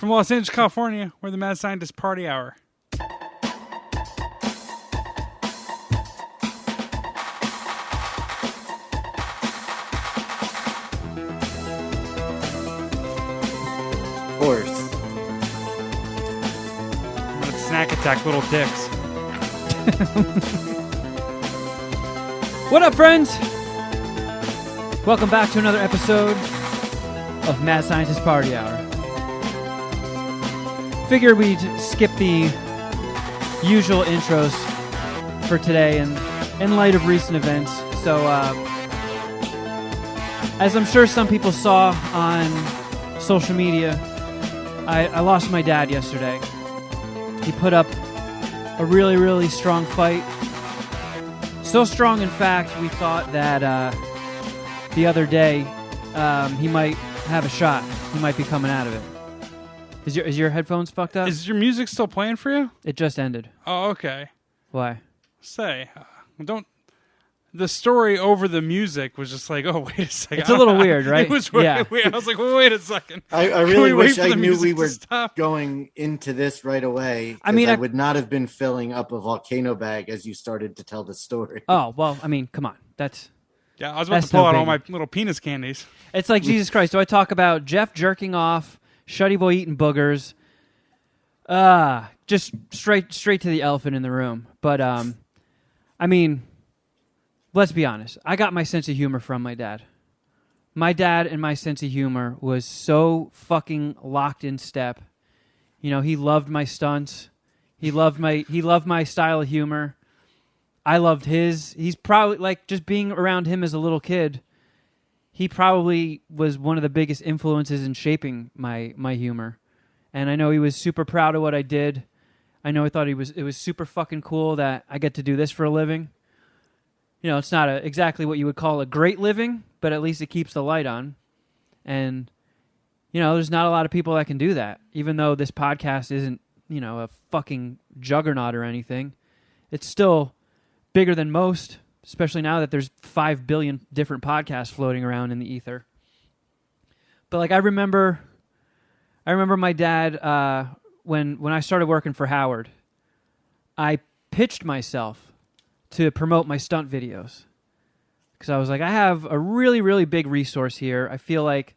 From Los Angeles, California, we're the Mad Scientist Party Hour. Horse. Snack attack little dicks. What up, friends? Welcome back to another episode of Mad Scientist Party Hour. Figured we'd skip the usual intros for today in light of recent events. So, as I'm sure some people saw on social media, I lost my dad yesterday. He put up a really, really strong fight. So strong, in fact, we thought that the other day he might have a shot. He might be coming out of it. Is your headphones fucked up? Is your music still playing for you? It just ended. Oh, okay. Why? Don't. The story over the music was just like, oh, wait a second. It's a little weird, right? It was weird. I was like, well, wait a second. I really wish I knew we were stop? going into this right away. I mean, I would not have been filling up a volcano bag as you started to tell the story. Oh, well, I mean, come on. Yeah, I was about to pull out all my little penis candies. It's like, Jesus Christ, do I talk about Jeff jerking off, Shuddy Boy eating boogers? Just straight to the elephant in the room. But, I mean, let's be honest. I got my sense of humor from my dad. My dad and my sense of humor was so fucking locked in step. You know, he loved my stunts. He loved my style of humor. I loved his. He's probably, like, just being around him as a little kid, he probably was one of the biggest influences in shaping my humor. And I know he was super proud of what I did. I know he thought it was super fucking cool that I get to do this for a living. You know, it's not exactly what you would call a great living, but at least it keeps the light on. And, you know, there's not a lot of people that can do that. Even though this podcast isn't, you know, a fucking juggernaut or anything, it's still bigger than most, especially now that there's 5 billion different podcasts floating around in the ether. But, like, I remember my dad, when I started working for Howard, I pitched myself to promote my stunt videos. Because I was like, I have a really, really big resource here. I feel like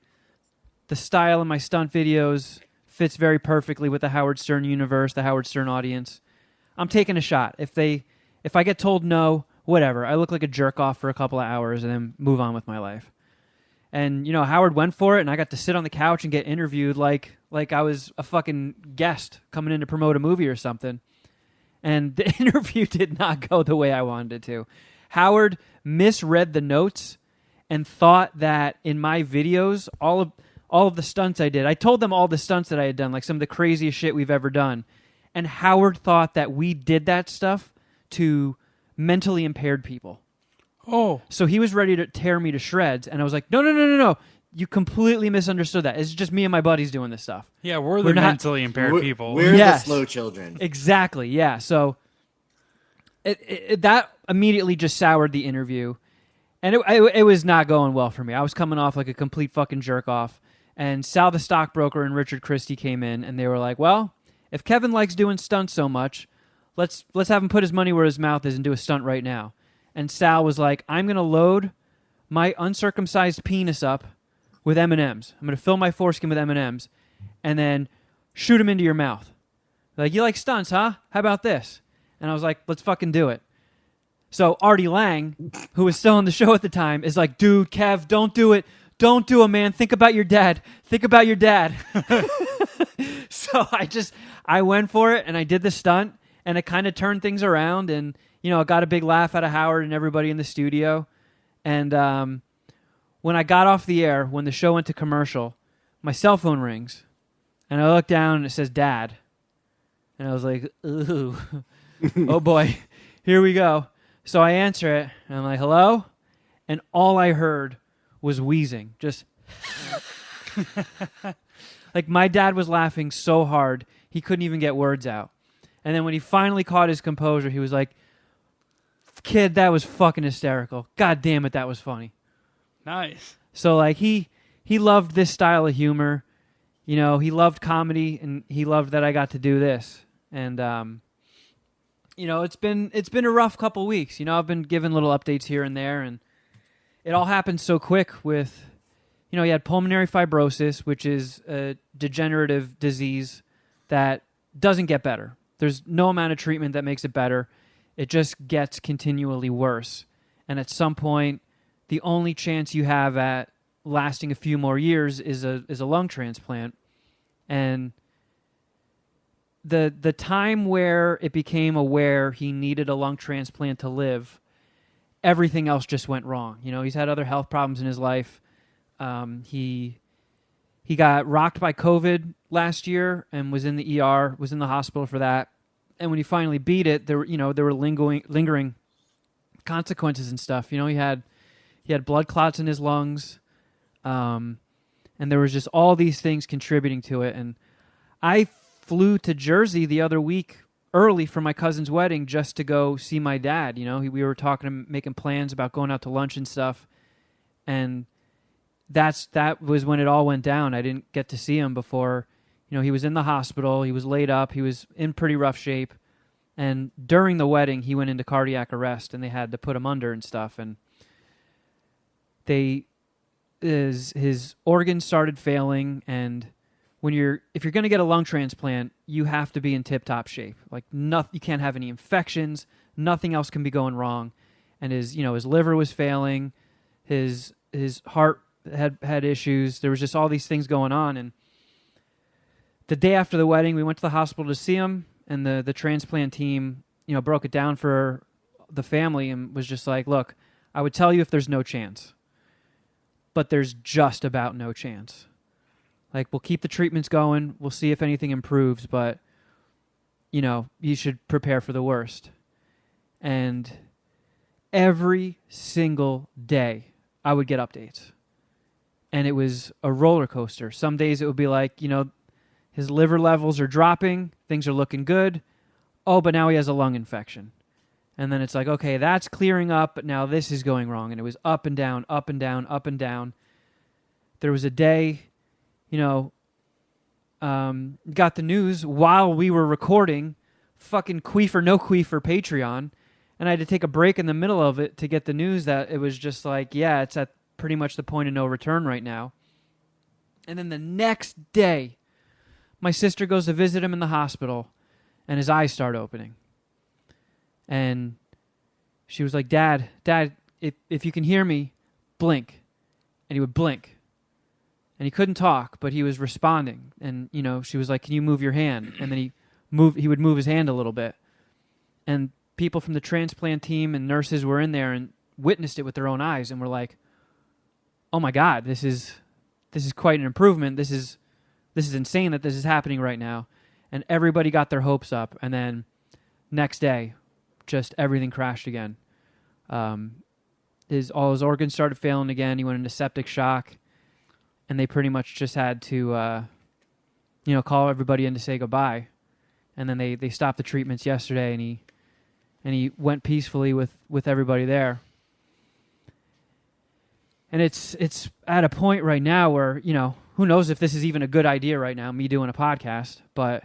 the style of my stunt videos fits very perfectly with the Howard Stern universe, the Howard Stern audience. I'm taking a shot. If I get told no, whatever. I look like a jerk off for a couple of hours and then move on with my life. And, you know, Howard went for it, and I got to sit on the couch and get interviewed like I was a fucking guest coming in to promote a movie or something. And the interview did not go the way I wanted it to. Howard misread the notes and thought that in my videos, all of the stunts I did, I told them all the stunts that I had done, like some of the craziest shit we've ever done. And Howard thought that we did that stuff to mentally impaired people. Oh. So he was ready to tear me to shreds, and I was like, no. You completely misunderstood that. It's just me and my buddies doing this stuff. Yeah, we're the mentally impaired people. We're the slow children. Exactly, yeah. So that immediately just soured the interview, and it was not going well for me. I was coming off like a complete fucking jerk-off, and Sal the stockbroker and Richard Christie came in, and they were like, well, if Kevin likes doing stunts so much, let's have him put his money where his mouth is and do a stunt right now. And Sal was like, I'm going to load my uncircumcised penis up with M&Ms. I'm going to fill my foreskin with M&Ms and then shoot them into your mouth. Like, you like stunts, huh? How about this? And I was like, let's fucking do it. So Artie Lang, who was still on the show at the time, is like, dude, Kev, don't do it. Don't do it, man. Think about your dad. Think about your dad. So I went for it, and I did the stunt, and it kind of turned things around, and, you know, it got a big laugh out of Howard and everybody in the studio. And when I got off the air, when the show went to commercial, my cell phone rings, and I look down, and it says Dad. And I was like, ooh, oh boy, here we go. So I answer it, and I'm like, hello? And all I heard was wheezing, just... Like, my dad was laughing so hard, he couldn't even get words out. And then when he finally caught his composure, he was like, kid, that was fucking hysterical. God damn it, that was funny. Nice. So, like, he loved this style of humor. you know, he loved comedy and he loved that I got to do this. And you know, it's been a rough couple weeks. You know, I've been giving little updates here and there, and it all happened so quick with, you know, he had pulmonary fibrosis, which is a degenerative disease that doesn't get better. There's no amount of treatment that makes it better. It just gets continually worse. And at some point, the only chance you have at lasting a few more years is a lung transplant. And the time where it became aware he needed a lung transplant to live, everything else just went wrong. You know, he's had other health problems in his life. He got rocked by COVID last year and was in the ER, was in the hospital for that. And when he finally beat it, there were lingering consequences and stuff. You know, he had blood clots in his lungs, and there was just all these things contributing to it. And I flew to Jersey the other week early for my cousin's wedding just to go see my dad. You know, we were talking, making plans about going out to lunch and stuff, and that was when it all went down. I didn't get to see him before. You know, he was in the hospital. He was laid up. He was in pretty rough shape. And during the wedding, he went into cardiac arrest, and they had to put him under and stuff. And his organs started failing. And if you're going to get a lung transplant, you have to be in tip-top shape. Like, you can't have any infections. Nothing else can be going wrong. And his liver was failing. His heart had issues. There was just all these things going on. And the day after the wedding, we went to the hospital to see him, and the transplant team, you know, broke it down for the family and was just like, look, I would tell you if there's no chance, but there's just about no chance. Like, we'll keep the treatments going. We'll see if anything improves, but, you know, you should prepare for the worst. And every single day I would get updates. And it was a roller coaster. Some days it would be like, you know, his liver levels are dropping. Things are looking good. Oh, but now he has a lung infection. And then it's like, okay, that's clearing up, but now this is going wrong. And it was up and down, up and down, up and down. There was a day, you know, got the news while we were recording fucking Queef or No Queef for Patreon. And I had to take a break in the middle of it to get the news that it was just like, yeah, it's at pretty much the point of no return right now. And then the next day, my sister goes to visit him in the hospital, and his eyes start opening. And she was like, Dad, if you can hear me, blink. And he would blink. And he couldn't talk, but he was responding. And, you know, she was like, can you move your hand? And then he would move his hand a little bit. And people from the transplant team and nurses were in there and witnessed it with their own eyes and were like, oh my God, this is quite an improvement. This is insane that this is happening right now. And everybody got their hopes up. And then next day, just everything crashed again. All his organs started failing again. He went into septic shock. And they pretty much just had to, call everybody in to say goodbye. And then they stopped the treatments yesterday, and he went peacefully with everybody there. And it's at a point right now where, you know, who knows if this is even a good idea right now, me doing a podcast. But,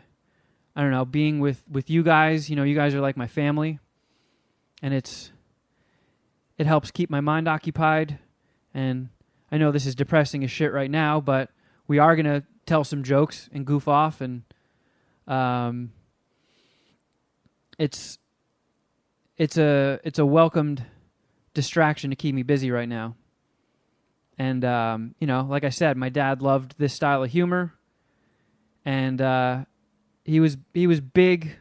I don't know, being with you guys, you know, you guys are like my family. And it helps keep my mind occupied. And I know this is depressing as shit right now, but we are going to tell some jokes and goof off. And it's a welcomed distraction to keep me busy right now. And, like I said, my dad loved this style of humor. And he was big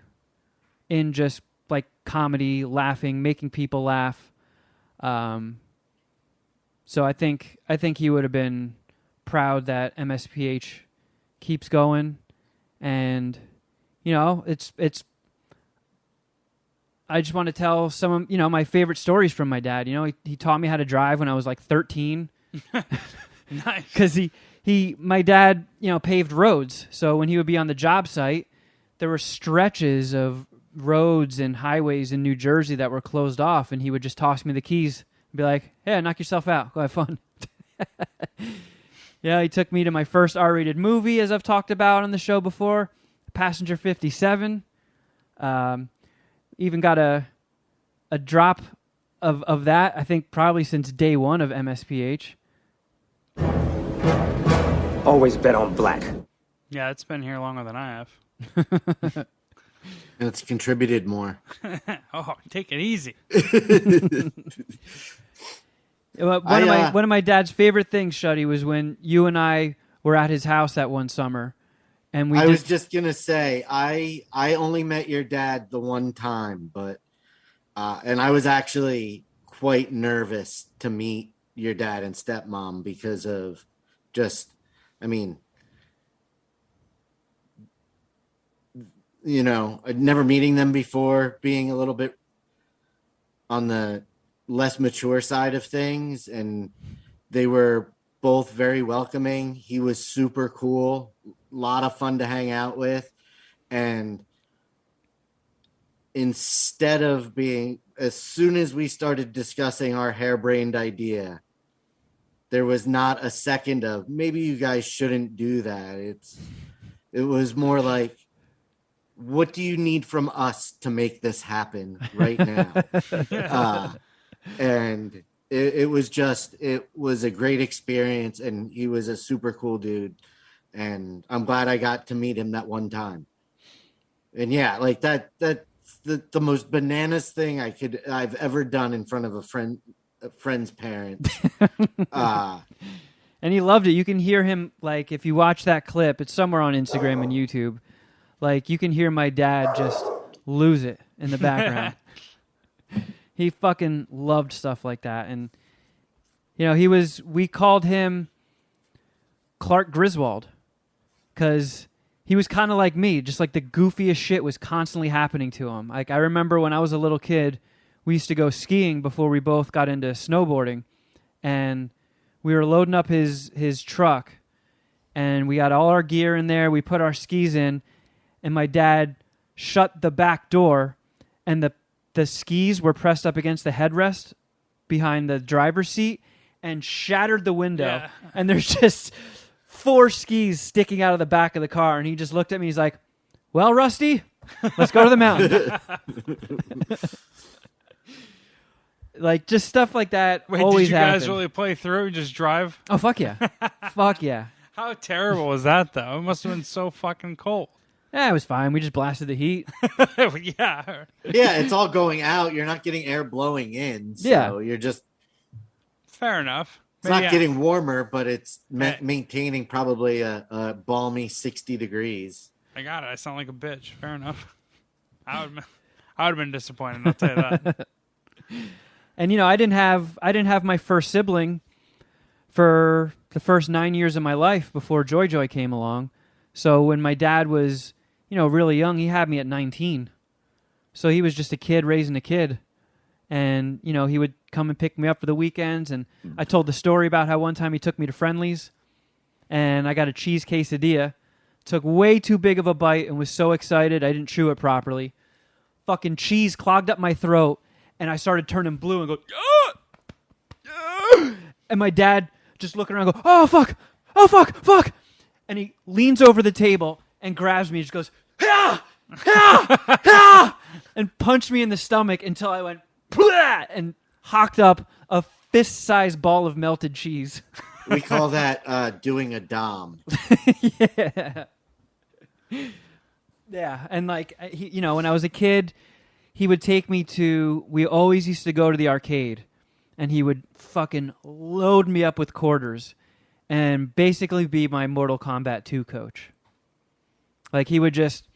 in just, like, comedy, laughing, making people laugh. So I think he would have been proud that MSPH keeps going. And, you know, it's I just want to tell some of, you know, my favorite stories from my dad. You know, he taught me how to drive when I was like 13. Nice. Because my dad, you know, paved roads. So when he would be on the job site, there were stretches of roads and highways in New Jersey that were closed off, and he would just toss me the keys and be like, hey, knock yourself out. Go have fun. Yeah, he took me to my first R-rated movie, as I've talked about on the show before, Passenger 57. Even got a drop of that, I think probably since day one of MSPH. Always bet on black. Yeah, it's been here longer than I have. And it's contributed more. Oh, take it easy. One of my dad's favorite things, Shuddy, was when you and I were at his house that one summer, and I was just gonna say I only met your dad the one time, but and I was actually quite nervous to meet your dad and stepmom because of just, I mean, you know, never meeting them before, being a little bit on the less mature side of things, and they were both very welcoming. He was super cool, a lot of fun to hang out with, and instead of being, as soon as we started discussing our harebrained idea, there was not a second of maybe you guys shouldn't do that. It was more like, what do you need from us to make this happen right now? And it was a great experience, and he was a super cool dude, and I'm glad I got to meet him that one time. And yeah, like that's the most bananas thing I've ever done in front of a friend's parents. And he loved it. You can hear him, like, if you watch that clip, it's somewhere on Instagram and YouTube. Like, you can hear my dad just lose it in the background. He fucking loved stuff like that. And, you know, we called him Clark Griswold because he was kind of like me, just like the goofiest shit was constantly happening to him. Like, I remember when I was a little kid, we used to go skiing before we both got into snowboarding. And we were loading up his truck, and we got all our gear in there. We put our skis in, and my dad shut the back door, and the skis were pressed up against the headrest behind the driver's seat and shattered the window. Yeah. And there's just 4 skis sticking out of the back of the car. And he just looked at me. He's like, well, Rusty, let's go to the mountain. Like, just stuff like that. Wait, always did you guys happened. really play through and just drive? Oh, fuck yeah. Fuck yeah. How terrible was that, though? It must have been so fucking cold. Yeah, it was fine. We just blasted the heat. Yeah. Yeah, it's all going out. You're not getting air blowing in. So Yeah. you're just, Fair enough. it's not getting warmer, but it's maintaining probably a balmy 60 degrees. I got it. I sound like a bitch. Fair enough. I would have been disappointed, I'll tell you that. And, you know, I didn't have my first sibling for the first 9 years of my life before Joy Joy came along. So when my dad was, you know, really young, he had me at 19. So he was just a kid raising a kid. And, you know, he would come and pick me up for the weekends. And I told the story about how one time he took me to Friendly's, and I got a cheese quesadilla. Took way too big of a bite and was so excited I didn't chew it properly. Fucking cheese clogged up my throat, and I started turning blue and go, ah! Ah! And my dad just looking around and go, oh, fuck, fuck. And he leans over the table and grabs me and just goes, ah! Ah! Ah! And punched me in the stomach until I went, Plah! And hocked up a fist-sized ball of melted cheese. We call that doing a dom. Yeah. Yeah, and like, you know, when I was a kid, he would take me we always used to go to the arcade, and he would fucking load me up with quarters and basically be my Mortal Kombat 2 coach. Like, he would just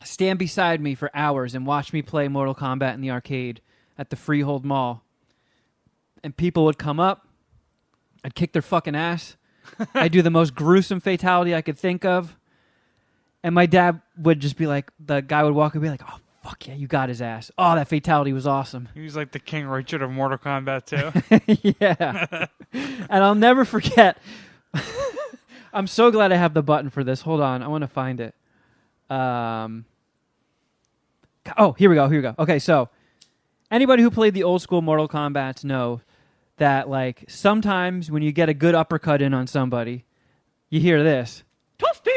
stand beside me for hours and watch me play Mortal Kombat in the arcade at the Freehold Mall. And people would come up, I'd kick their fucking ass. I'd do the most gruesome fatality I could think of. And my dad would just be like, the guy would walk and be like, oh, fuck yeah, you got his ass. Oh, that fatality was awesome. He was like the King Richard of Mortal Kombat 2. Yeah. And I'll never forget. I'm so glad I have the button for this. Hold on. I want to find it. Oh, here we go. Okay, so anybody who played the old school Mortal Kombats know that, like, sometimes when you get a good uppercut in on somebody, you hear this. Toasty!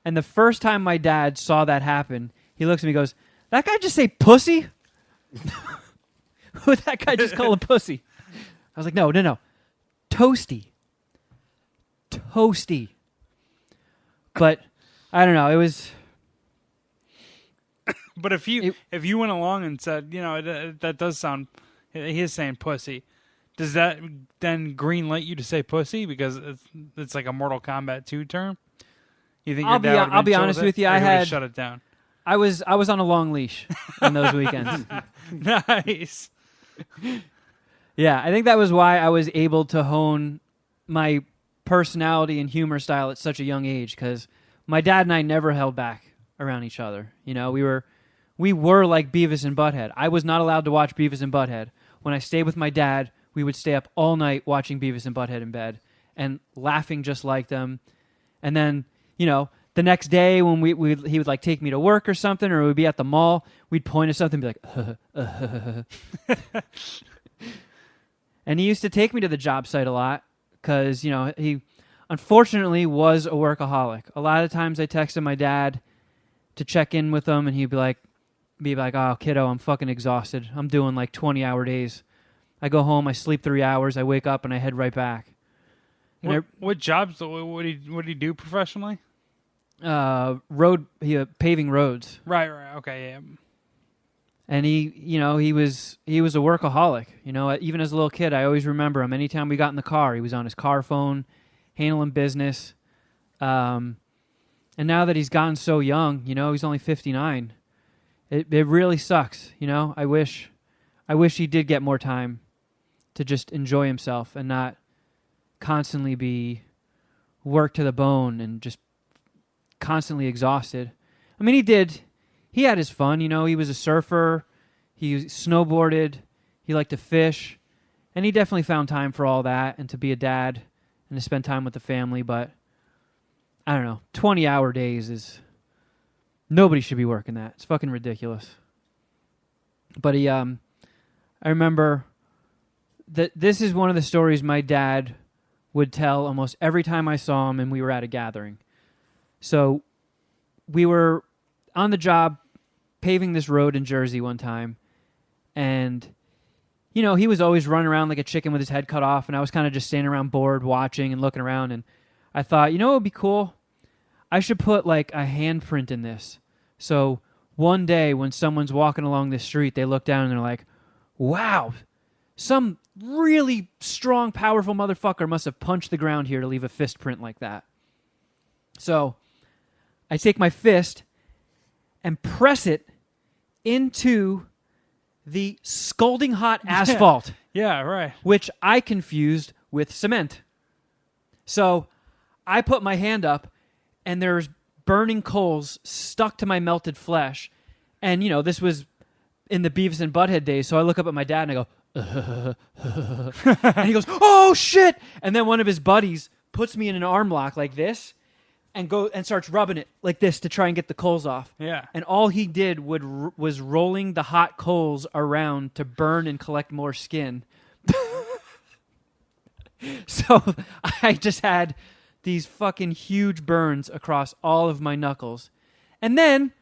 And the first time my dad saw that happen, he looks at me and goes, that guy just say pussy? Who'd that guy just call a pussy? I was like, no. Toasty. But I don't know. It was... But if you went along and said, that does sound, he is saying pussy, does that then green light you to say pussy because it's like a Mortal Kombat 2 term? You think I'll be honest with you. I had shut it down. I was on a long leash on those weekends. Nice. Yeah, I think that was why I was able to hone my personality and humor style at such a young age, because my dad and I never held back around each other. We were like Beavis and Butthead. I was not allowed to watch Beavis and Butthead. When I stayed with my dad, we would stay up all night watching Beavis and Butthead in bed and laughing just like them. And then, the next day when he would like take me to work or something, or we'd be at the mall, we'd point at something and be like, And he used to take me to the job site a lot because, he unfortunately was a workaholic. A lot of times I texted my dad to check in with him, and he'd be like, oh, kiddo, I'm fucking exhausted. I'm doing like 20-hour days. I go home, I sleep 3 hours, I wake up, and I head right back. What jobs? What did he do professionally? Paving roads. Right. Okay, yeah. And he was a workaholic. Even as a little kid, I always remember him. Anytime we got in the car, he was on his car phone, handling business. And now that he's gotten so young, he's only 59. It really sucks. I wish he did get more time to just enjoy himself and not constantly be worked to the bone and just constantly exhausted. I mean, he had his fun. He was a surfer. He snowboarded. He liked to fish. And he definitely found time for all that and to be a dad and to spend time with the family. But I don't know. 20-hour days is... Nobody should be working that. It's fucking ridiculous. But I remember that this is one of the stories my dad would tell almost every time I saw him and we were at a gathering. So we were on the job paving this road in Jersey one time, and he was always running around like a chicken with his head cut off, and I was kind of just standing around bored watching and looking around, and I thought, what would be cool? I should put like a handprint in this. So one day when someone's walking along the street, they look down and they're like, wow, some really strong, powerful motherfucker must have punched the ground here to leave a fist print like that. So I take my fist and press it into the scalding hot asphalt. Yeah, right. Which I confused with cement. So I put my hand up, and there's burning coals stuck to my melted flesh. And, this was in the Beavis and Butthead days, so I look up at my dad and I go, and he goes, oh, shit! And then one of his buddies puts me in an arm lock like this, and starts rubbing it like this to try and get the coals off. Yeah. And all he did was rolling the hot coals around to burn and collect more skin. So I just had these fucking huge burns across all of my knuckles. And then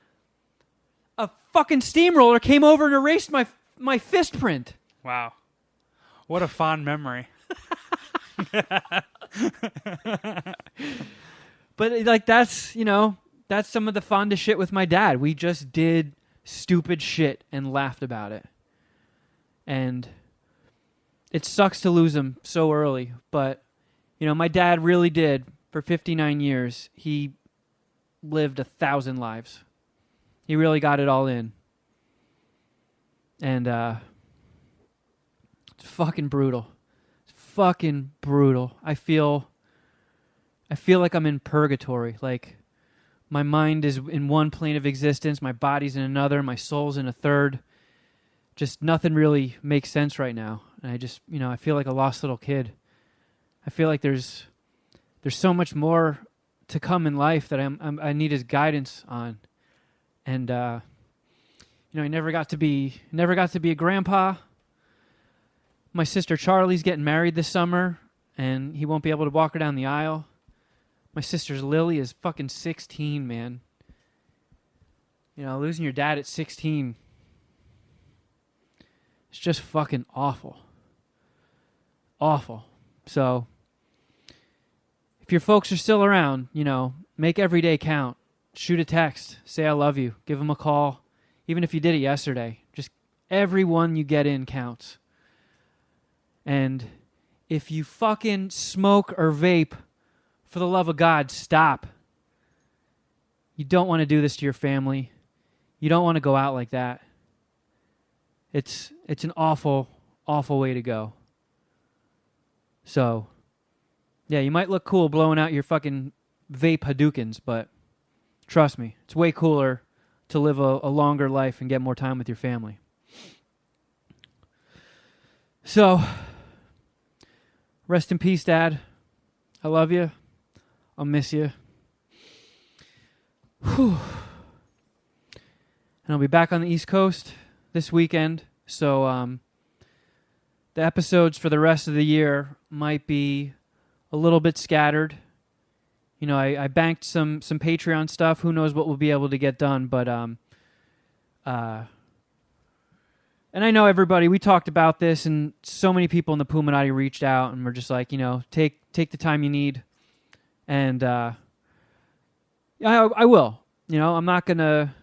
a fucking steamroller came over and erased my fist print. Wow. What a fond memory. But like that's some of the fondest shit with my dad. We just did stupid shit and laughed about it. And it sucks to lose him so early, but my dad really did for 59 years. He lived 1,000 lives. He really got it all in. And it's fucking brutal. It's fucking brutal. I feel like I'm in purgatory. Like, my mind is in one plane of existence, my body's in another, my soul's in a third. Just nothing really makes sense right now. And I just, I feel like a lost little kid. I feel like there's so much more to come in life that I need his guidance on. And he never got to be a grandpa. My sister Charlie's getting married this summer, and he won't be able to walk her down the aisle. My sister's Lily is fucking 16, man. You know, losing your dad at 16. It's just fucking awful. Awful. So, if your folks are still around, you know, make every day count. Shoot a text. Say I love you. Give them a call. Even if you did it yesterday. Just every one you get in counts. And if you fucking smoke or vape, for the love of God, stop. You don't want to do this to your family. You don't want to go out like that. It's an awful, awful way to go. So, yeah, you might look cool blowing out your fucking vape Hadoukens, but trust me, it's way cooler to live a longer life and get more time with your family. So, rest in peace, Dad. I love you. I'll miss you. Whew. And I'll be back on the East Coast this weekend. So the episodes for the rest of the year might be a little bit scattered. You know, I banked some Patreon stuff. Who knows what we'll be able to get done. But and I know everybody, we talked about this, and so many people in the Puminati reached out and were just like, you know, take the time you need. And I will. You know, I'm not gonna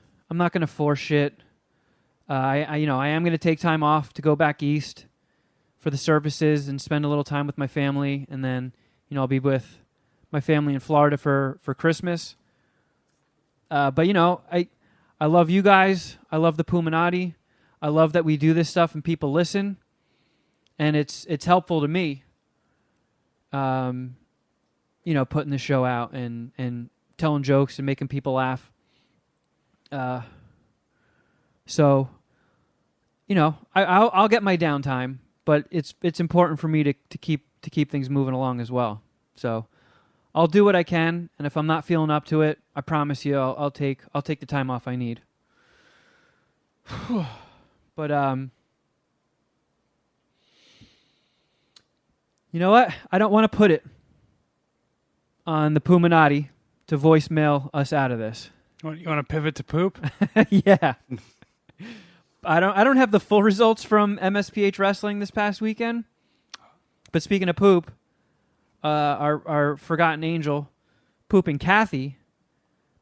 force shit. I am gonna take time off to go back east for the services and spend a little time with my family, and then, you know, I'll be with my family in Florida for Christmas. But you know, I love you guys. I love the Puminati. I love that we do this stuff and people listen, and it's helpful to me. You know, putting the show out and telling jokes and making people laugh. So, you know, I'll get my downtime, but it's important for me to keep things moving along as well. So, I'll do what I can, and if I'm not feeling up to it, I promise you, I'll take the time off I need. But you know what? I don't want to put it on the Puminati to voicemail us out of this. You want to pivot to poop? Yeah. I don't have the full results from MSPH wrestling this past weekend. But speaking of poop, our forgotten angel, Pooping Kathy,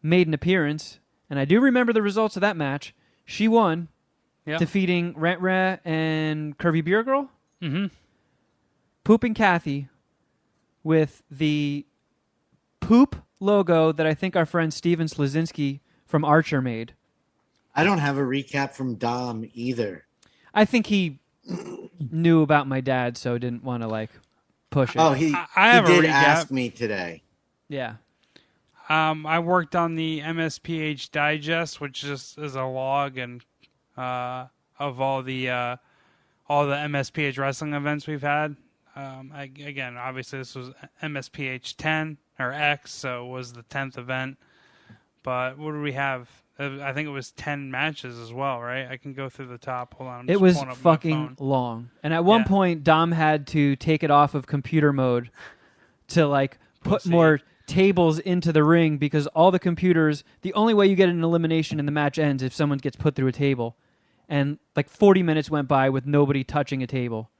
made an appearance, and I do remember the results of that match. She won, defeating Rent Reh and Curvy Beer Girl. Mm-hmm. Pooping Kathy with the poop logo that I think our friend Steven Slazinski from Archer made. I don't have a recap from Dom either. I think he knew about my dad, so didn't want to like push it. Oh, he did ask me today. Yeah. I worked on the MSPH digest, which just is a log and of all the MSPH wrestling events we've had. Again, obviously this was MSPH 10 or X, so it was the 10th event. But what did we have? I think it was 10 matches as well, right? I can go through the top. Hold on. It was fucking long. And at one point, Dom had to take it off of computer mode to like put more tables into the ring, because all the computers, the only way you get an elimination and the match ends if someone gets put through a table. And like 40 minutes went by with nobody touching a table.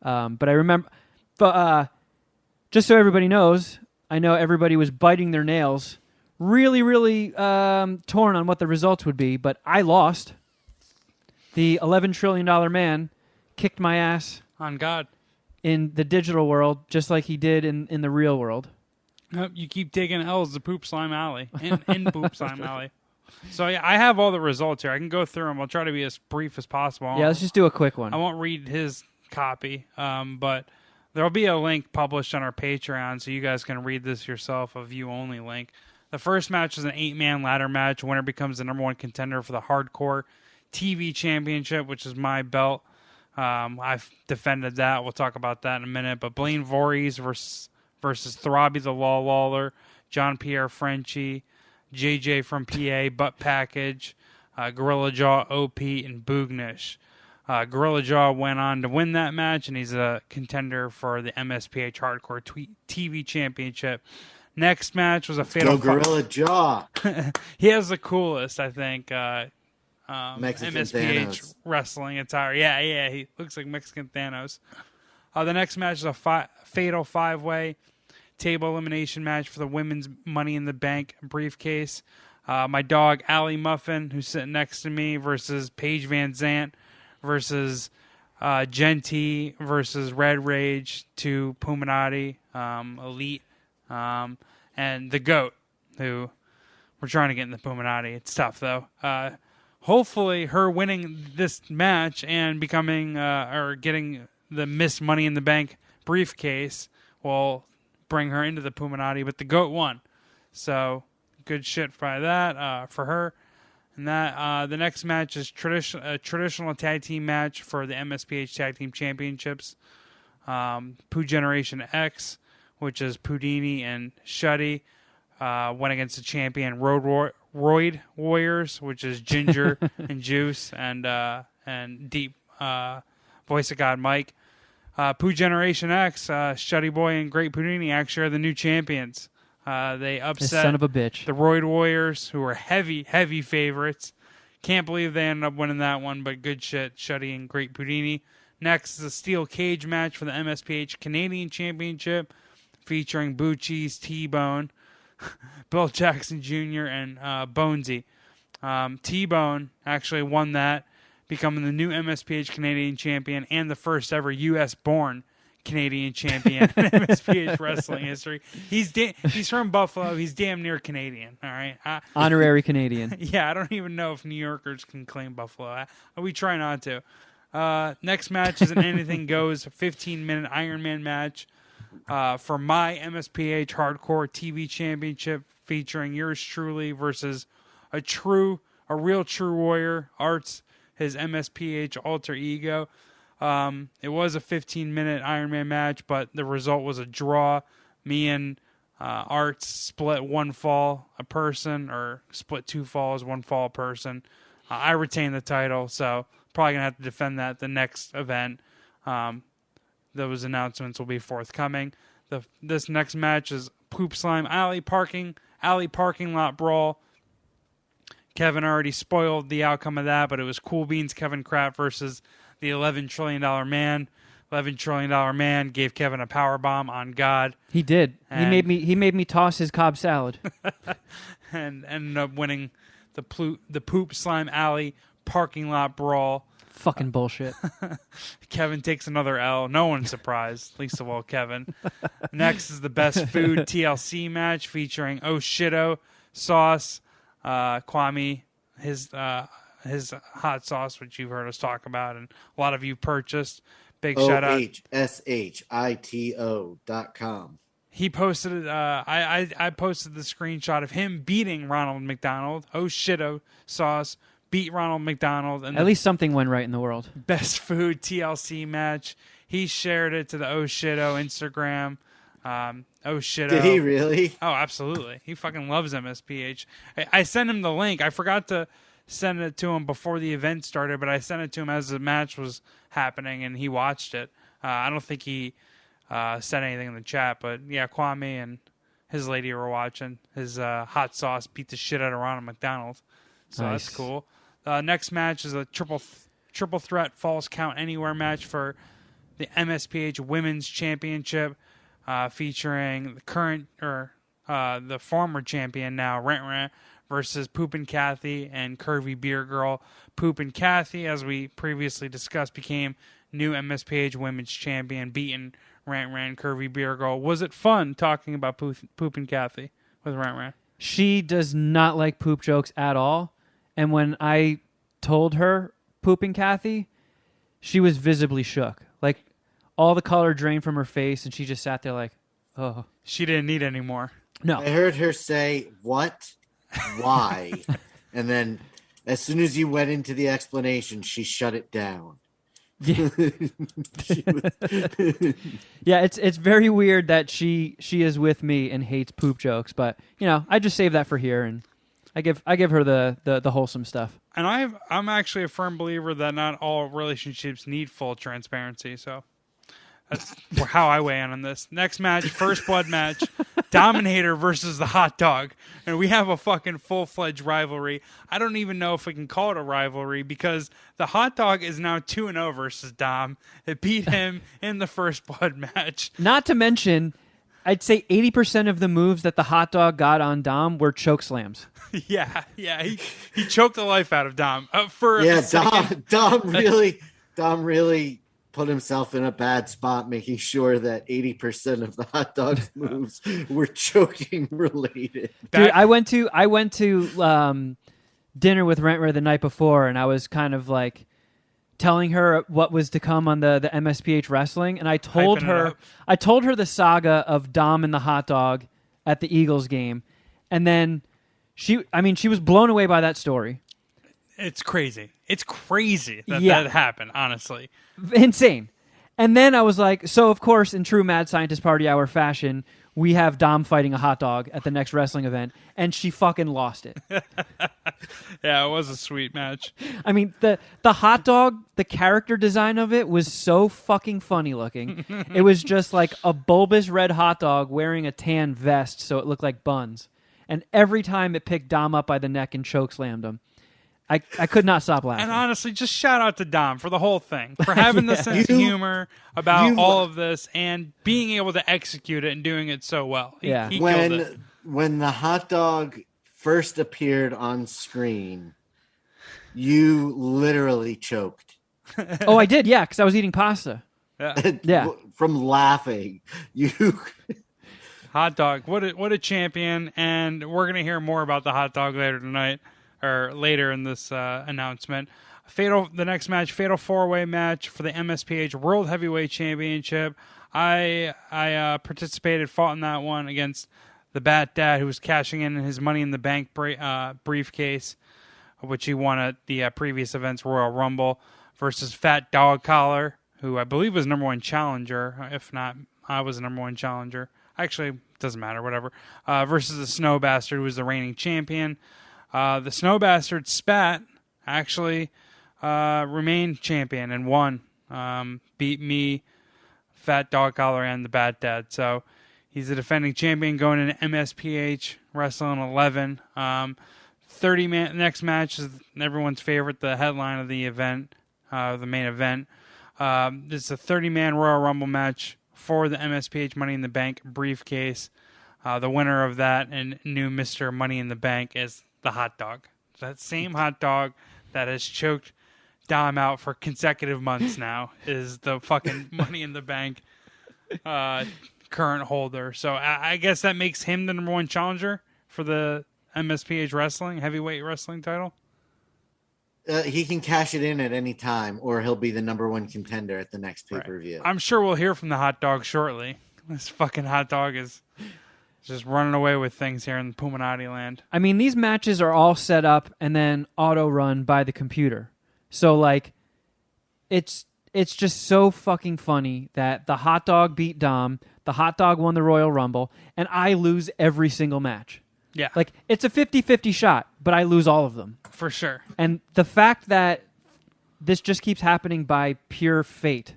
But I remember, just so everybody knows, I know everybody was biting their nails, really, really torn on what the results would be, but I lost. The $11 trillion man kicked my ass. On God. In the digital world, just like he did in the real world. Nope, you keep taking L's to Poop Slime Alley. In Poop Slime Alley. So yeah, I have all the results here. I can go through them. I'll try to be as brief as possible. Yeah, let's just do a quick one. I won't read his copy, but there'll be a link published on our Patreon, so you guys can read this yourself, a view-only link. The first match is an 8-man ladder match. Winner becomes the number one contender for the Hardcore TV Championship, which is my belt. I've defended that. We'll talk about that in a minute. But Blaine Voorhees versus Throbby the Law Lawler, John Pierre Frenchie, JJ from PA, Butt Package, Gorilla Jaw, OP, and Boognish. Gorilla Jaw went on to win that match, and he's a contender for the MSPH Hardcore TV Championship. Next match was a Go fatal Gorilla Jaw. He has the coolest, I think, Mexican MSPH Thanos. wrestling attire. Yeah, he looks like Mexican Thanos. The next match is a fatal 5-way table elimination match for the women's Money in the Bank briefcase. My dog, Allie Muffin, who's sitting next to me, versus Paige Van Zant, versus Genty, versus Red Rage, to Puminati, Elite, and the GOAT, who we're trying to get in the Puminati. It's tough, though. Hopefully, her winning this match and becoming or getting the Miss Money in the Bank briefcase will bring her into the Puminati, but the GOAT won. So, good shit by that for her. And that the next match is a traditional tag team match for the MSPH Tag Team Championships. Poo Generation X, which is Pudini and Shuddy, went against the champion Roid Warriors, which is Ginger and Juice and Deep Voice of God Mike. Poo Generation X, Shuddy Boy and Great Pudini actually are the new champions. They upset Son of a bitch. the Roid Warriors, who were heavy favorites. Can't believe they ended up winning that one, but good shit, Shuddy and Great Pudini. Next is a steel cage match for the MSPH Canadian Championship, featuring Boo Cheese, T-Bone, Bill Jackson Jr., and Bonesy. T-Bone actually won that, becoming the new MSPH Canadian Champion and the first ever U.S.-born Canadian Champion in MSPH wrestling history. He's from Buffalo. He's damn near Canadian, all right? Honorary Canadian. Yeah, I don't even know if New Yorkers can claim Buffalo. We try not to. Next match is an anything goes 15-minute Iron Man match for my MSPH Hardcore TV Championship, featuring yours truly versus a real true warrior, Arts, his MSPH alter ego. It was a 15-minute Iron Man match, but the result was a draw. Me and Arts split one fall a person, or split 2 falls, 1 fall a person. I retained the title, so probably going to have to defend that the next event. Those announcements will be forthcoming. This next match is Poop Slime Alley Parking Lot Brawl. Kevin already spoiled the outcome of that, but it was Cool Beans Kevin Kraft versus the $11 trillion man. $11 trillion man gave Kevin a power bomb on God. He did. And He made me toss his Cobb salad. and ended up winning the Poop Slime Alley Parking Lot Brawl. Fucking bullshit. Kevin takes another L. No one's surprised, least of all Kevin. Next is the Best Food TLC match featuring Oh Shitto Sauce, Kwame, his hot sauce, which you've heard us talk about, and a lot of you purchased. Big shout out. OHSHITO.com. He posted I posted the screenshot of him beating Ronald McDonald. Oh Shitto Sauce beat Ronald McDonald, and At least something went right in the world. Best Food TLC match. He shared it to the Oh Shitto Instagram. Oh Shitto. Did he really? Oh, absolutely. He fucking loves MSPH. I sent him the link. I forgot to send it to him before the event started, but I sent it to him as the match was happening, and he watched it. I don't think he said anything in the chat, but yeah, Kwame and his lady were watching. His hot sauce beat the shit out of Ronald McDonald. So Nice. that's cool. Next match is a triple threat falls count anywhere match for the MSPH Women's Championship, featuring the current the former champion now Rent versus Poop and Kathy and Curvy Beer Girl. Poop and Kathy, as we previously discussed, became new MSPH Women's Champion, beating Rent Curvy Beer Girl. Was it fun talking about Poop and Kathy with Rent? She does not like poop jokes at all. And when I told her Pooping Kathy, she was visibly shook. Like, all the color drained from her face, and she just sat there like, oh. She didn't need any more. No. I heard her say, "What? Why?" And then as soon as you went into the explanation, she shut it down. Yeah, yeah, it's very weird that she is with me and hates poop jokes, but I just save that for here, and I give her the wholesome stuff. And I'm actually a firm believer that not all relationships need full transparency. So That's how I weigh in on this. Next match, first blood match, Dominator versus the Hot Dog. And we have a fucking full-fledged rivalry. I don't even know if we can call it a rivalry because the Hot Dog is now 2-0 versus Dom. It beat him in the first blood match. Not to mention, I'd say 80% of the moves that the Hot Dog got on Dom were choke slams. Yeah. He choked the life out of Dom. Dom really put himself in a bad spot, making sure that 80% of the Hot Dog's moves were choking related. Dude, I went to dinner with Rentmer the night before, and I was kind of like telling her what was to come on the MSPH wrestling, and I told her the saga of Dom and the Hot Dog at the Eagles game, and then she was blown away by that story. It's crazy. It's crazy that happened, honestly. Insane. And then I was like, so of course, in true Mad Scientist Party Hour fashion, we have Dom fighting a hot dog at the next wrestling event, and she fucking lost it. Yeah, it was a sweet match. I mean, the hot dog, the character design of it was so fucking funny looking. It was just like a bulbous red hot dog wearing a tan vest, so it looked like buns. And every time it picked Dom up by the neck and chokeslammed him. I could not stop laughing. And honestly, just shout out to Dom for the whole thing, for having the sense of humor about all of this and being able to execute it and doing it so well. He killed it. When the hot dog first appeared on screen, you literally choked. Oh, I did, yeah, because I was eating pasta. Yeah. From laughing. Hot dog, what a champion, and we're going to hear more about the hot dog later tonight. Or later in this announcement. The next match, Fatal 4-Way match for the MSPH World Heavyweight Championship. I participated, fought in that one against the Bat Dad, who was cashing in his Money in the Bank briefcase, which he won at the previous event's Royal Rumble, versus Fat Dog Collar, who I believe was number one challenger. If not, I was the number one challenger. Actually, doesn't matter, whatever. Versus the Snow Bastard, who was the reigning champion. The Snow Bastard Spat actually remained champion and won. Beat me, Fat Dog Collar, and the Bat Dad. So he's the defending champion going into MSPH Wrestling 11. 30-man. Next match is everyone's favorite, the headline of the event, the main event. This is a 30-man Royal Rumble match for the MSPH Money in the Bank briefcase. The winner of that and new Mr. Money in the Bank is the hot dog. That same hot dog that has choked Dom out for consecutive months now is the fucking Money in the Bank current holder. So I guess that makes him the number one challenger for the MSPH Wrestling, heavyweight wrestling title. He can cash it in at any time, or he'll be the number one contender at the next pay-per-view. I'm sure we'll hear from the hot dog shortly. This fucking hot dog is just running away with things here in Puminati land. I mean, these matches are all set up and then auto-run by the computer. So, like, it's just so fucking funny that the hot dog beat Dom, the hot dog won the Royal Rumble, and I lose every single match. Yeah. Like, it's a 50-50 shot, but I lose all of them. For sure. And the fact that this just keeps happening by pure fate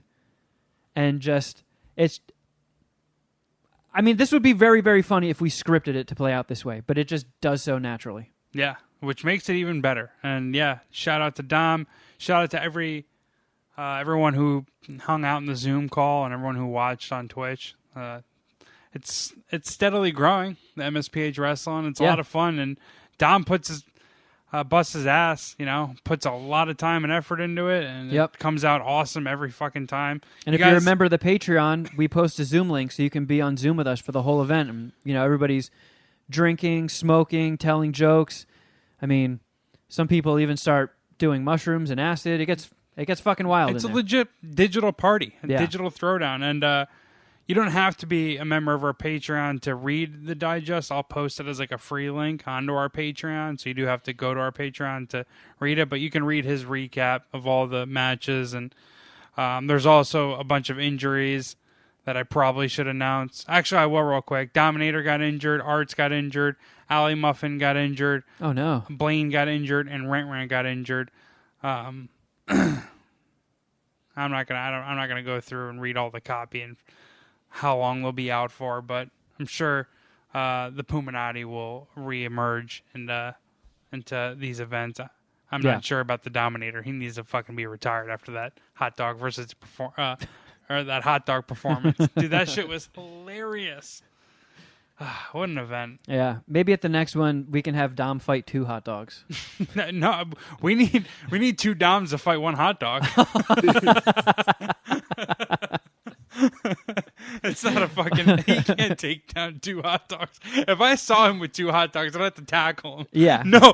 and just, I mean, this would be very, very funny if we scripted it to play out this way, but it just does so naturally. Yeah, which makes it even better. And yeah, shout out to Dom. Shout out to everyone who hung out in the Zoom call and everyone who watched on Twitch. It's steadily growing, the MSPH Wrestling. It's a lot of fun, and Dom busts his ass, puts a lot of time and effort into it, and it comes out awesome every fucking time. And if you remember the Patreon, we post a Zoom link so you can be on Zoom with us for the whole event. And, everybody's drinking, smoking, telling jokes. I mean, some people even start doing mushrooms and acid. It gets fucking wild. It's a legit digital party, digital throwdown, and you don't have to be a member of our Patreon to read the digest. I'll post it as like a free link onto our Patreon, so you do have to go to our Patreon to read it, but you can read his recap of all the matches, and there's also a bunch of injuries that I probably should announce. Actually, I will real quick. Dominator got injured, Arts got injured, Allie Muffin got injured. Oh, no. Blaine got injured, and Rent got injured. I'm not gonna go through and read all the copy and how long they'll be out for, but I'm sure the Puminati will reemerge into these events. I'm not sure about the Dominator. He needs to fucking be retired after that hot dog versus or that hot dog performance. Dude, that shit was hilarious. What an event. Yeah. Maybe at the next one, we can have Dom fight 2 hot dogs. No, we need 2 Doms to fight 1 hot dog. It's not a fucking... He can't take down 2 hot dogs. If I saw him with 2 hot dogs, I'd have to tackle him. Yeah. No,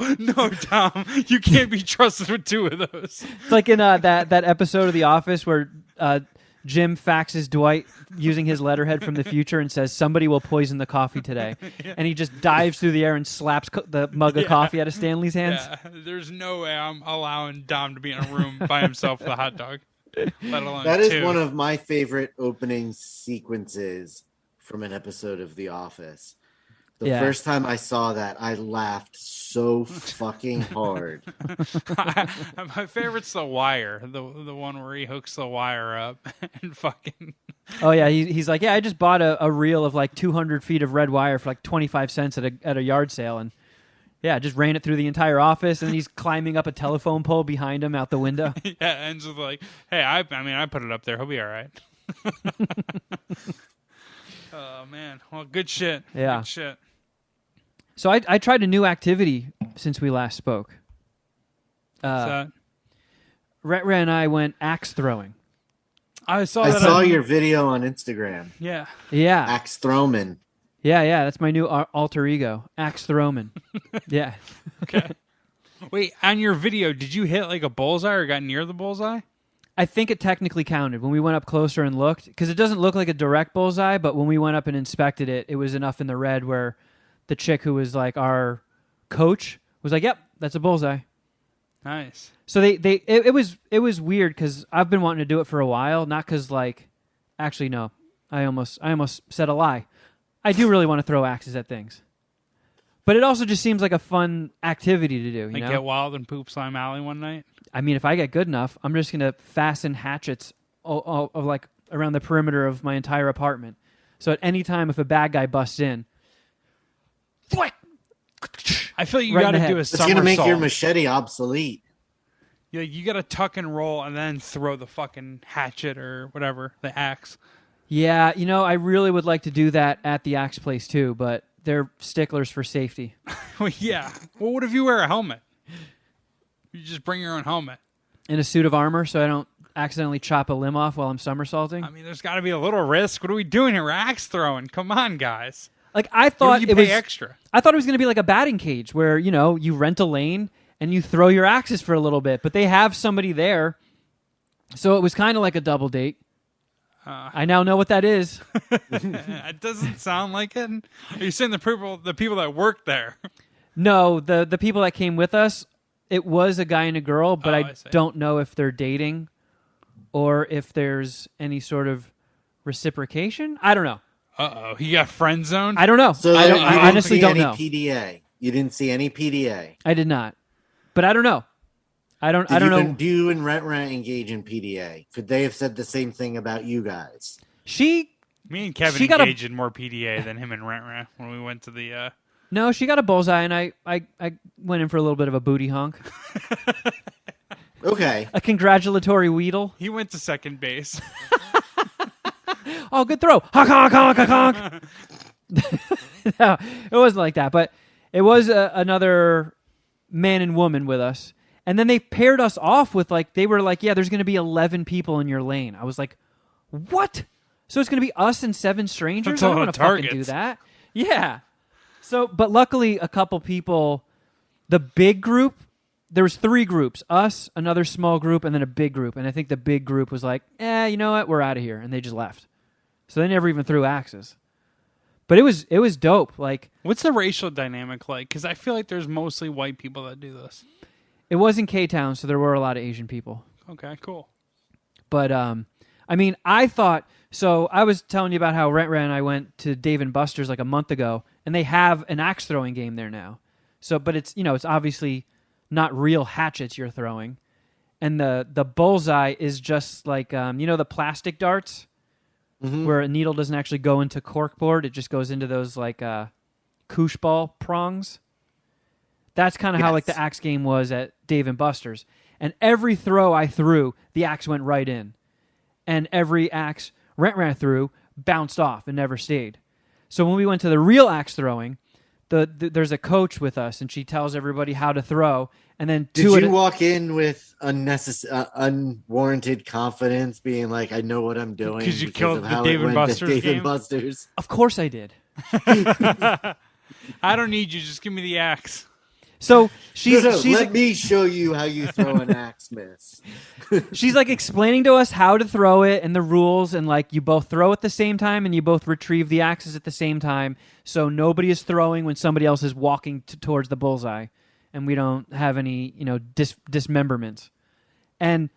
Dom. You can't be trusted with 2 of those. It's like in that episode of The Office where Jim faxes Dwight using his letterhead from the future and says, somebody will poison the coffee today. Yeah. And he just dives through the air and slaps the mug of coffee out of Stanley's hands. Yeah. There's no way I'm allowing Dom to be in a room by himself with a hot dog. Let alone that is 2. one of my favorite opening sequences from an episode of The Office. The first time I saw that, I laughed so fucking hard. My favorite's The Wire, the one where he hooks the wire up and fucking... Oh, yeah, he's like, I just bought a reel of like 200 feet of red wire for like 25 cents at a yard sale, and just ran it through the entire office, and he's climbing up a telephone pole behind him out the window. Yeah, and just like, hey, I put it up there. He'll be all right. Oh, man. Well, good shit. Yeah. Good shit. So I tried a new activity since we last spoke. Rhett and I went axe throwing. I saw your video on Instagram. Yeah. Yeah. Axe throwman. Yeah. That's my new alter ego, Axe Throwman. Yeah. Okay. Wait, on your video, did you hit like a bullseye or got near the bullseye? I think it technically counted when we went up closer and looked, because it doesn't look like a direct bullseye, but when we went up and inspected it, it was enough in the red where the chick who was like our coach was like, "Yep, that's a bullseye." Nice. So it was weird because I've been wanting to do it for a while, not because actually no, I almost said a lie. I do really want to throw axes at things, but it also just seems like a fun activity to do. You know? Get wild and poop Slime Alley one night. I mean, if I get good enough, I'm just gonna fasten hatchets of like around the perimeter of my entire apartment. So at any time, if a bad guy busts in, I feel you right got to in the do a head. It's somersault. going to make your machete obsolete. You got to tuck and roll and then throw the fucking hatchet or whatever, the axe. Yeah, I really would like to do that at the axe place too, but they're sticklers for safety. Well, yeah. Well, what if you wear a helmet? You just bring your own helmet. In a suit of armor so I don't accidentally chop a limb off while I'm somersaulting. I mean, there's got to be a little risk. What are we doing here? We're axe throwing. Come on, guys. Like I thought you it pay was extra. I thought it was going to be like a batting cage where, you rent a lane and you throw your axes for a little bit, but they have somebody there. So it was kind of like a double date. I now know what that is. It doesn't sound like it. Are you saying the people that work there? No, the people that came with us, it was a guy and a girl, but I see. don't know if they're dating or if there's any sort of reciprocation. I don't know. Uh-oh. He got friend zoned? I don't know. So I honestly don't know. PDA. You didn't see any PDA. I did not. But I don't know. I don't know. Do you and Rent engage in PDA? Could they have said the same thing about you guys? Me and Kevin she got engaged in more PDA than him and Rent when we went to the... No, she got a bullseye, and I went in for a little bit of a booty honk. Okay. A congratulatory wheedle. He went to second base. Oh, good throw. Honk, honk, honk, honk, honk. No, it wasn't like that, but it was another man and woman with us. And then they paired us off with they were like, yeah, there's going to be 11 people in your lane. I was like, what? So it's going to be us and 7 strangers? That's I a don't lot want of to fucking do targets. that. Yeah. So, but luckily a couple people, the big group, there was 3 groups, us, another small group, and then a big group. And I think the big group was like, you know what? We're out of here. And they just left. So they never even threw axes. But it was dope. What's the racial dynamic like? Because I feel like there's mostly white people that do this. It was in K-Town, so there were a lot of Asian people. Okay, cool. But, I thought... So I was telling you about how Rent and I went to Dave & Buster's like a month ago, and they have an axe throwing game there now. So, but it's, it's obviously not real hatchets you're throwing. and the bullseye is just like the plastic darts where a needle doesn't actually go into corkboard, it just goes into those like koosh ball prongs. That's kind of how like the axe game was at Dave and Buster's. And every throw I threw, the axe went right in. And every axe Rent threw bounced off and never stayed. So when we went to the real axe throwing, there's a coach with us, and she tells everybody how to throw. And then did you walk in with unwarranted confidence, being like, "I know what I'm doing"? Because you killed the Dave and Buster's game? Buster's. Of course I did. I don't need you. Just give me the axe. So let me show you how you throw an axe, miss. She's like explaining to us how to throw it and the rules, and like you both throw at the same time and you both retrieve the axes at the same time. So nobody is throwing when somebody else is walking towards the bullseye, and we don't have any dismemberments. And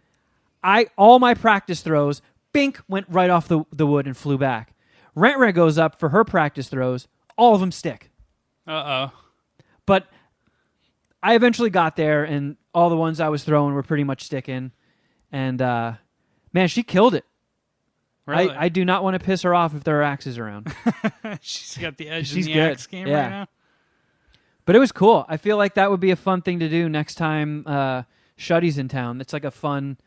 all my practice throws, bink, went right off the wood and flew back. Rent goes up for her practice throws, all of them stick. But I eventually got there, and all the ones I was throwing were pretty much sticking. And, man, she killed it. Really? I do not want to piss her off if there are axes around. She's got the edge in She's the good. axe game Yeah. right now. But it was cool. I feel like that would be a fun thing to do next time Shuddy's in town. It's like a fun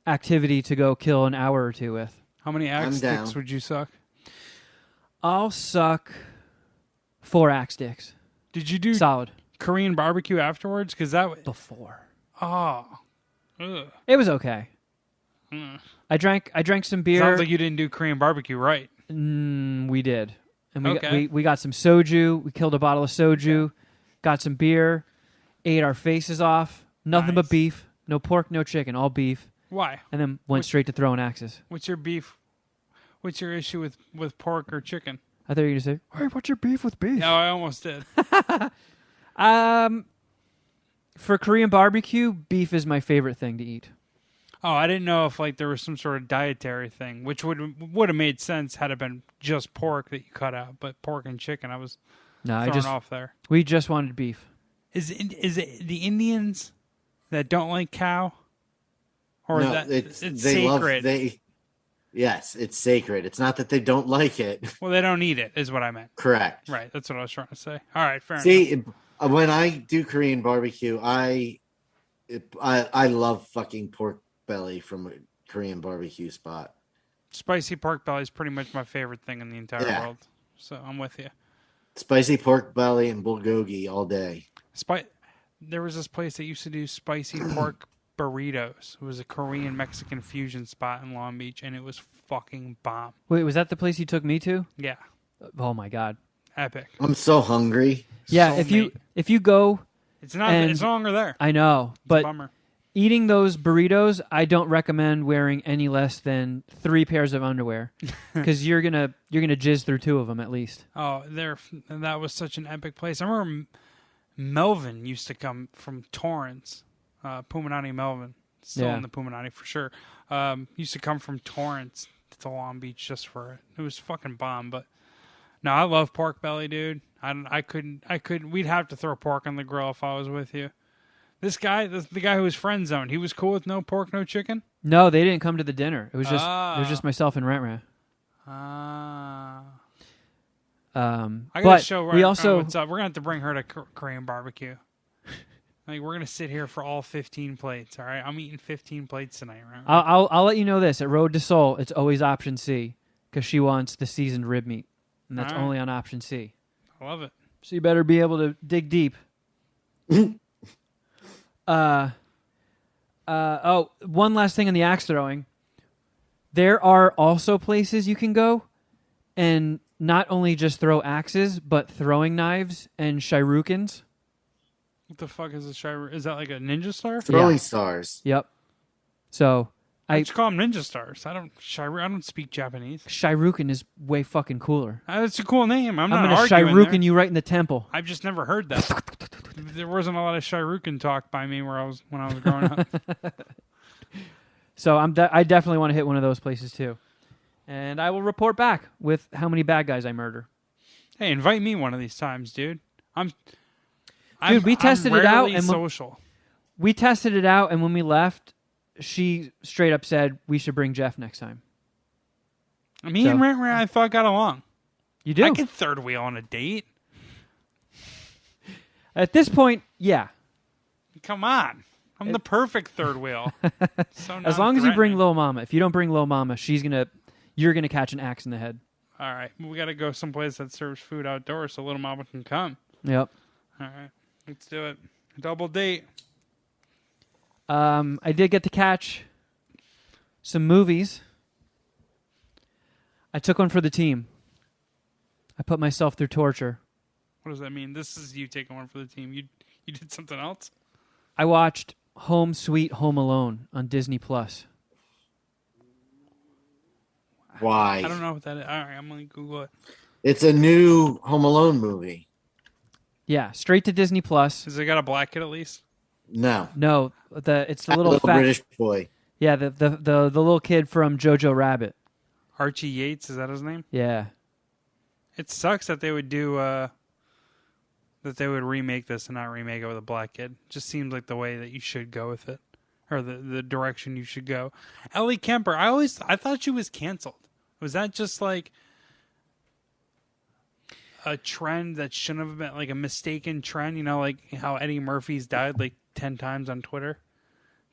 activity to go kill an hour or two with. How many axe sticks would you suck? I'll suck 4 axe sticks. Did you do solid Korean barbecue afterwards? Because that before. Ugh. It was okay. I drank some beer. Sounds like you didn't do Korean barbecue right. We did, and we got some soju. We killed a bottle of soju, got some beer, ate our faces off. Nothing but beef, no pork, no chicken, all beef. Why? And then went straight to throwing axes. What's your beef? What's your issue with pork or chicken? I thought you were going to say, "Hey, what's your beef with beef?" No, I almost did. For Korean barbecue, beef is my favorite thing to eat. Oh, I didn't know if like there was some sort of dietary thing, which would have made sense had it been just pork that you cut out. But pork and chicken, I was thrown off there. We just wanted beef. Is it the Indians that don't like cow, or no, that it's sacred? Yes, it's sacred. It's not that they don't like it. Well, they don't eat it, is what I meant. Correct. Right, that's what I was trying to say. All right, fair enough. See, when I do Korean barbecue, I love fucking pork belly from a Korean barbecue spot. Spicy pork belly is pretty much my favorite thing in the entire world. So I'm with you. Spicy pork belly and bulgogi all day. There was this place that used to do spicy pork burritos. It was a Korean Mexican fusion spot in Long Beach, and it was fucking bomb. Wait, was that the place you took me to? Yeah. Oh my god. Epic. I'm so hungry. Yeah, if you go, it's no longer there. I know, It's but a bummer. Eating those burritos, I don't recommend wearing any less than 3 pairs of underwear because you're gonna jizz through 2 of them at least. Oh, that was such an epic place. I remember Melvin used to come from Torrance, Puminani Melvin, still in the Puminani for sure. Used to come from Torrance to Long Beach just for it. It was fucking bomb. But no, I love pork belly, dude. I couldn't. We'd have to throw pork on the grill if I was with you. This guy, the guy who was friend zoned, he was cool with no pork, no chicken? No, they didn't come to the dinner. It was just myself and Rent. I But gotta show we also what's up. We're gonna have to bring her to Korean barbecue. Like we're gonna sit here for all 15 plates. All right, I'm eating 15 plates tonight. Right? I'll let you know this at Road to Seoul. It's always option C because she wants the seasoned rib meat, and that's only on option C. I love it. So you better be able to dig deep. One last thing on the axe throwing. There are also places you can go and not only just throw axes, but throwing knives and shurikens. What the fuck is a shuriken? Is that like a ninja star? Throwing stars. Yep. So I just call them ninja stars. I don't speak Japanese. Shuriken is way fucking cooler. That's a cool name. I'm not gonna arguing shuriken you right in the temple. I've just never heard that. There wasn't a lot of shuriken talk by me when I was growing up. So I definitely want to hit one of those places too, and I will report back with how many bad guys I murder. Hey, invite me one of these times, dude. We tested it out and social. We tested it out, and when we left, she straight up said we should bring Geoff next time. Me and Rant I thought got along. You do? I could third wheel on a date. At this point, yeah. Come on. I'm the perfect third wheel. So As long as you bring non-threatening. Lil Mama. If you don't bring Lil Mama, you're gonna catch an axe in the head. All right. We got to go someplace that serves food outdoors so little mama can come. Yep. All right. Let's do it. Double date. I did get to catch some movies. I took one for the team. I put myself through torture. What does that mean? This is you taking one for the team. You did something else? I watched Home Sweet Home Alone on Disney Plus. Why? I don't know what that is. All right. I'm going to Google it. It's a new Home Alone movie. Yeah, straight to Disney Plus. Has it got a black kid at least? No. No, it's the That little fat British boy. Yeah, the little kid from Jojo Rabbit. Archie Yates, is that his name? Yeah. It sucks that they would do that they would remake this and not remake it with a black kid. Just seems like the way that you should go with it, or the direction you should go. Ellie Kemper, I thought she was canceled. Was that just like a trend that shouldn't have been, like a mistaken trend? You know, like how Eddie Murphy's died like 10 times on Twitter.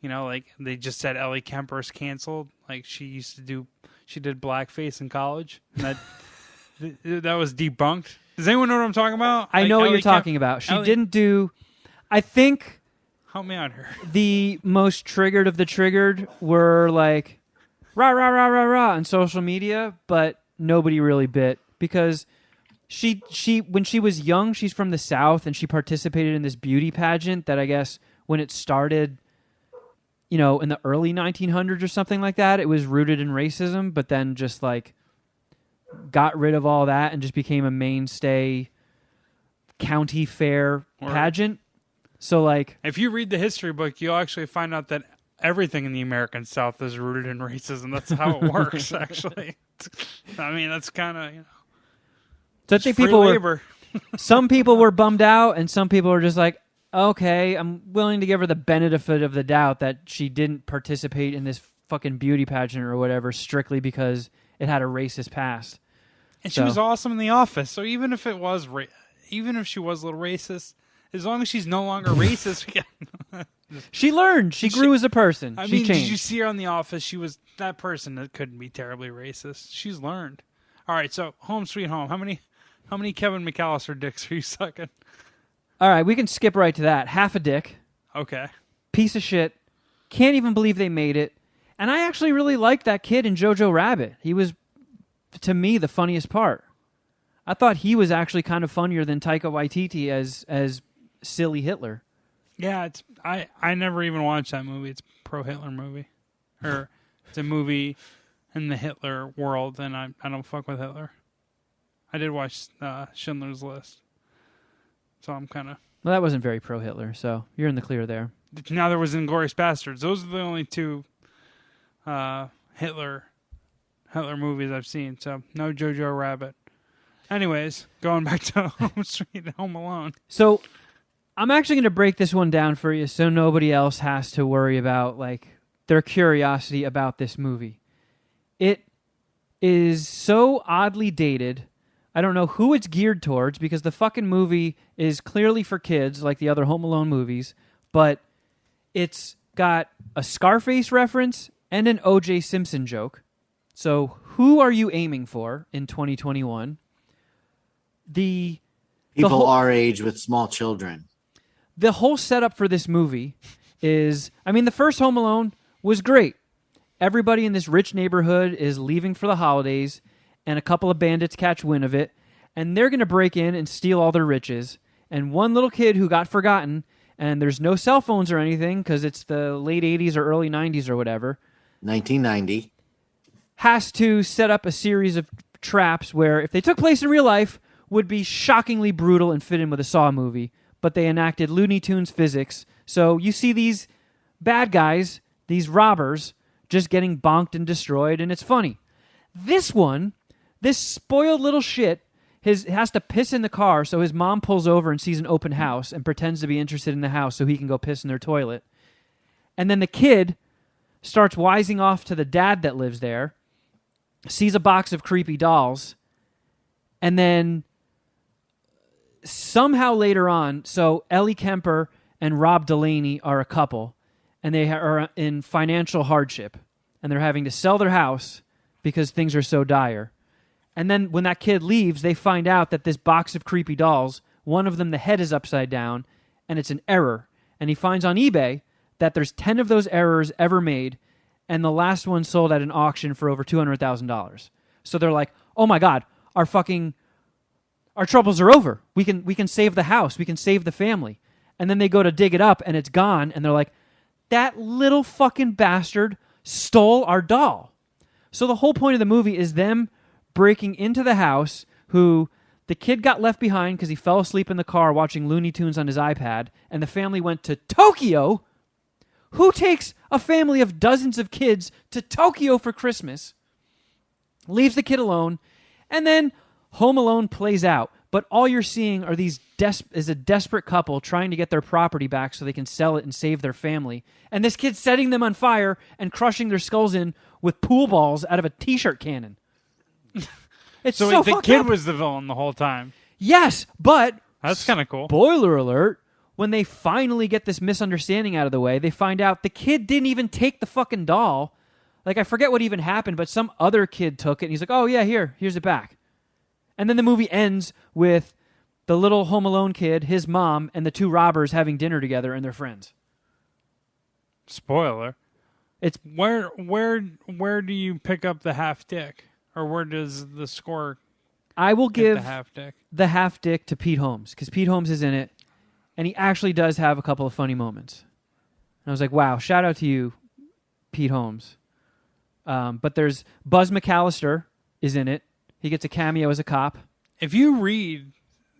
You know, like they just said Ellie Kemper's canceled. Like she did blackface in college. And that was debunked. Does anyone know what I'm talking about? I Like know what Ellie you're talking about. She Ellie- didn't do... I think Help me out here. the most triggered of the triggered were like, rah, rah, rah, rah, rah on social media, but nobody really bit. Because she when she was young, she's from the South, and she participated in this beauty pageant that I guess when it started... You know, in the early 1900s or something like that, it was rooted in racism, but then just like got rid of all that and just became a mainstay county fair pageant. So like, If you read the history book, you'll actually find out that everything in the American South is rooted in racism. That's how it works, actually. I mean, that's kind of, you know, so I think free people labor. some people were bummed out, and some people were just like, okay, I'm willing to give her the benefit of the doubt that she didn't participate in this fucking beauty pageant or whatever strictly because it had a racist past. And she was awesome in The Office. So even if it was, even if she was a little racist, as long as she's no longer racist, She learned. She grew as a person. I She mean, changed. did you see her on The Office? She was that person that couldn't be terribly racist. She's learned. All right, so Home Sweet Home. How many Kevin McAllister dicks are you sucking? All right, we can skip right to that. Half a dick. Okay. Piece of shit. Can't even believe they made it. And I actually really liked that kid in Jojo Rabbit. He was, to me, the funniest part. I thought he was actually kind of funnier than Taika Waititi as silly Hitler. Yeah, I never even watched that movie. It's a pro-Hitler movie. Or it's a movie in the Hitler world, and I don't fuck with Hitler. I did watch Schindler's List. So I'm kind of... Well, that wasn't very pro-Hitler, so you're in the clear there. Now there was Inglourious Bastards. Those are the only two Hitler movies I've seen. So no Jojo Rabbit. Anyways, going back to Home Sweet Home Alone. So I'm actually going to break this one down for you so nobody else has to worry about like their curiosity about this movie. It is so oddly dated. I don't know who it's geared towards because the fucking movie is clearly for kids like the other Home Alone movies, but it's got a Scarface reference and an O.J. Simpson joke. So who are you aiming for in 2021? People our age with small children. The whole setup for this movie is, I mean, the first Home Alone was great. Everybody in this rich neighborhood is leaving for the holidays, and a couple of bandits catch wind of it, and they're going to break in and steal all their riches. And one little kid who got forgotten, and there's no cell phones or anything because it's the late 80s or early 90s or whatever, 1990. has to set up a series of traps where, if they took place in real life, would be shockingly brutal and fit in with a Saw movie, but they enacted Looney Tunes physics. So you see these bad guys, these robbers, just getting bonked and destroyed, and it's funny. This one, this spoiled little shit, has to piss in the car, so his mom pulls over and sees an open house and pretends to be interested in the house so he can go piss in their toilet. And then the kid starts wising off to the dad that lives there, sees a box of creepy dolls, and then somehow later on, so Ellie Kemper and Rob Delaney are a couple, and they are in financial hardship, and they're having to sell their house because things are so dire. And then when that kid leaves, they find out that this box of creepy dolls, one of them, the head is upside down, and it's an error. And he finds on eBay that there's 10 of those errors ever made, and the last one sold at an auction for over $200,000. So they're like, oh my God, our troubles are over. We can save the house. We can save the family. And then they go to dig it up, and it's gone, and they're like, that little fucking bastard stole our doll. So the whole point of the movie is them breaking into the house, who the kid got left behind because he fell asleep in the car watching Looney Tunes on his iPad, and the family went to Tokyo. Who takes a family of dozens of kids to Tokyo for Christmas, leaves the kid alone, and then Home Alone plays out. But all you're seeing are is a desperate couple trying to get their property back so they can sell it and save their family. And this kid's setting them on fire and crushing their skulls in with pool balls out of a T-shirt cannon. It's so the fucked kid up. was the villain the whole time. Yes, but That's kind of cool. spoiler alert, when they finally get this misunderstanding out of the way, they find out the kid didn't even take the fucking doll. Like, I forget what even happened, but some other kid took it, and he's like, oh, yeah, here's it back. And then the movie ends with the little Home Alone kid, his mom, and the two robbers having dinner together, and they're friends. Spoiler. It's Where do you pick up the half dick? Or where does the score I will get give the half dick? the half dick to Pete Holmes, because Pete Holmes is in it, and he actually does have a couple of funny moments. And I was like, wow, shout out to you, Pete Holmes. But there's Buzz McAllister is in it. He gets a cameo as a cop. If you read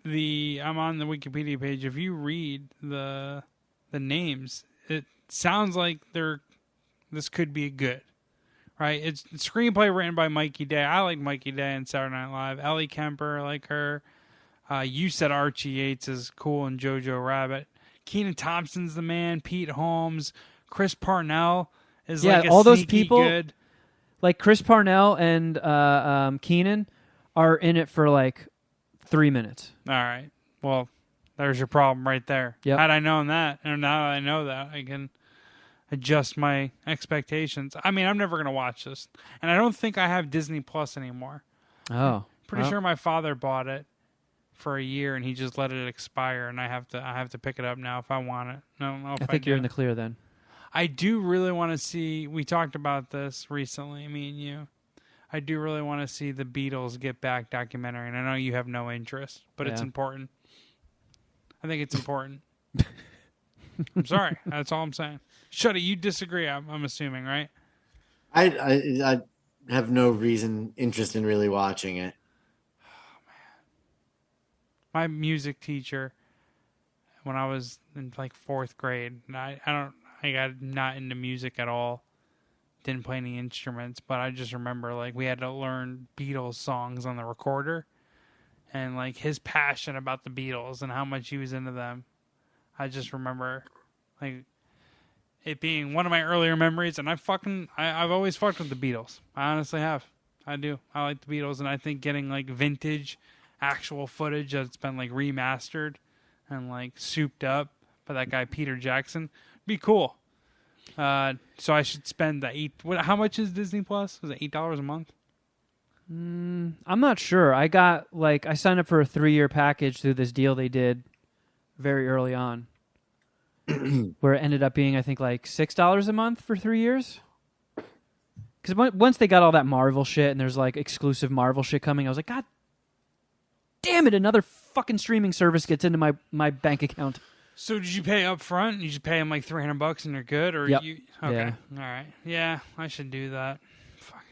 I'm on the Wikipedia page. If you read the names, it sounds like this could be good, right? It's a screenplay written by Mikey Day. I like Mikey Day and Saturday Night Live. Ellie Kemper, I like her. You said Archie Yates is cool and Jojo Rabbit. Kenan Thompson's the man. Pete Holmes, Chris Parnell is like a all those sneaky people. good. Like Chris Parnell and Kenan are in it for like 3 minutes. All right. Well, there's your problem right there. Yep. Had I known that, and now that I know that, I can adjust my expectations. I mean, I'm never going to watch this. And I don't think I have Disney Plus anymore. Oh. Pretty sure my father bought it for a year, and he just let it expire, and I have to pick it up now if I want it. I don't know if I think you're do. in the clear then. I do really want to see, we talked about this recently, me and you. I do really want to see the Beatles Get Back documentary, and I know you have no interest, but it's important. I think it's important. I'm sorry. That's all I'm saying. Shuddy, you disagree, I'm assuming, right? I have no interest in really watching it. Oh, man. My music teacher, when I was in like 4th grade, I got not into music at all. Didn't play any instruments, but I just remember like we had to learn Beatles songs on the recorder, and like his passion about the Beatles and how much he was into them. I just remember like it being one of my earlier memories, and I've always fucked with the Beatles. I honestly have. I do. I like the Beatles, and I think getting like vintage actual footage that's been like remastered and like souped up by that guy Peter Jackson would be cool. So I should spend the how much is Disney Plus? Was it $8 a month? I'm not sure. I signed up for a 3-year package through this deal they did very early on, where it ended up being, I think, like $6 a month for 3 years. Because once they got all that Marvel shit and there's like exclusive Marvel shit coming, I was like, God damn it, another fucking streaming service gets into my bank account. So did you pay up front? You just pay them like $300 and you're good, or yep. you? Okay, yeah. All right, yeah, I should do that. Fuck,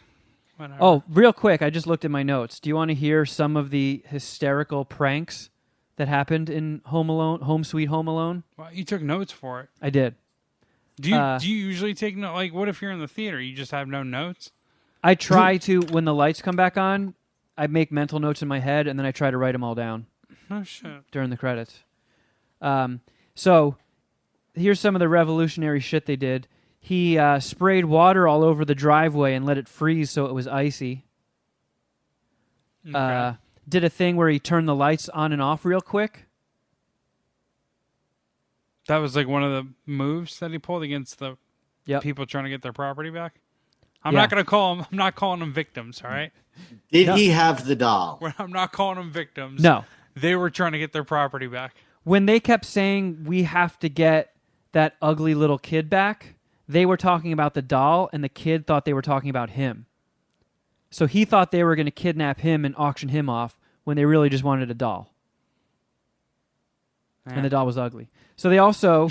whatever. Oh, real quick, I just looked at my notes. Do you want to hear some of the hysterical pranks that happened in Home Sweet Home Alone? Well, you took notes for it. I did. Do you usually take notes? Like, what if you're in the theater? You just have no notes? I try to, when the lights come back on, I make mental notes in my head, and then I try to write them all down. Oh shit! During the credits. So, here's some of the revolutionary shit they did. He sprayed water all over the driveway and let it freeze so it was icy. Okay. Did a thing where he turned the lights on and off real quick. That was like one of the moves that he pulled against the Yep. people trying to get their property back. I'm Yeah. not gonna call them. I'm not calling them victims. All right. Did No. he have the doll? I'm not calling them victims. No. They were trying to get their property back. When they kept saying we have to get that ugly little kid back, they were talking about the doll, and the kid thought they were talking about him. So he thought they were going to kidnap him and auction him off when they really just wanted a doll. Yeah. And the doll was ugly. So they also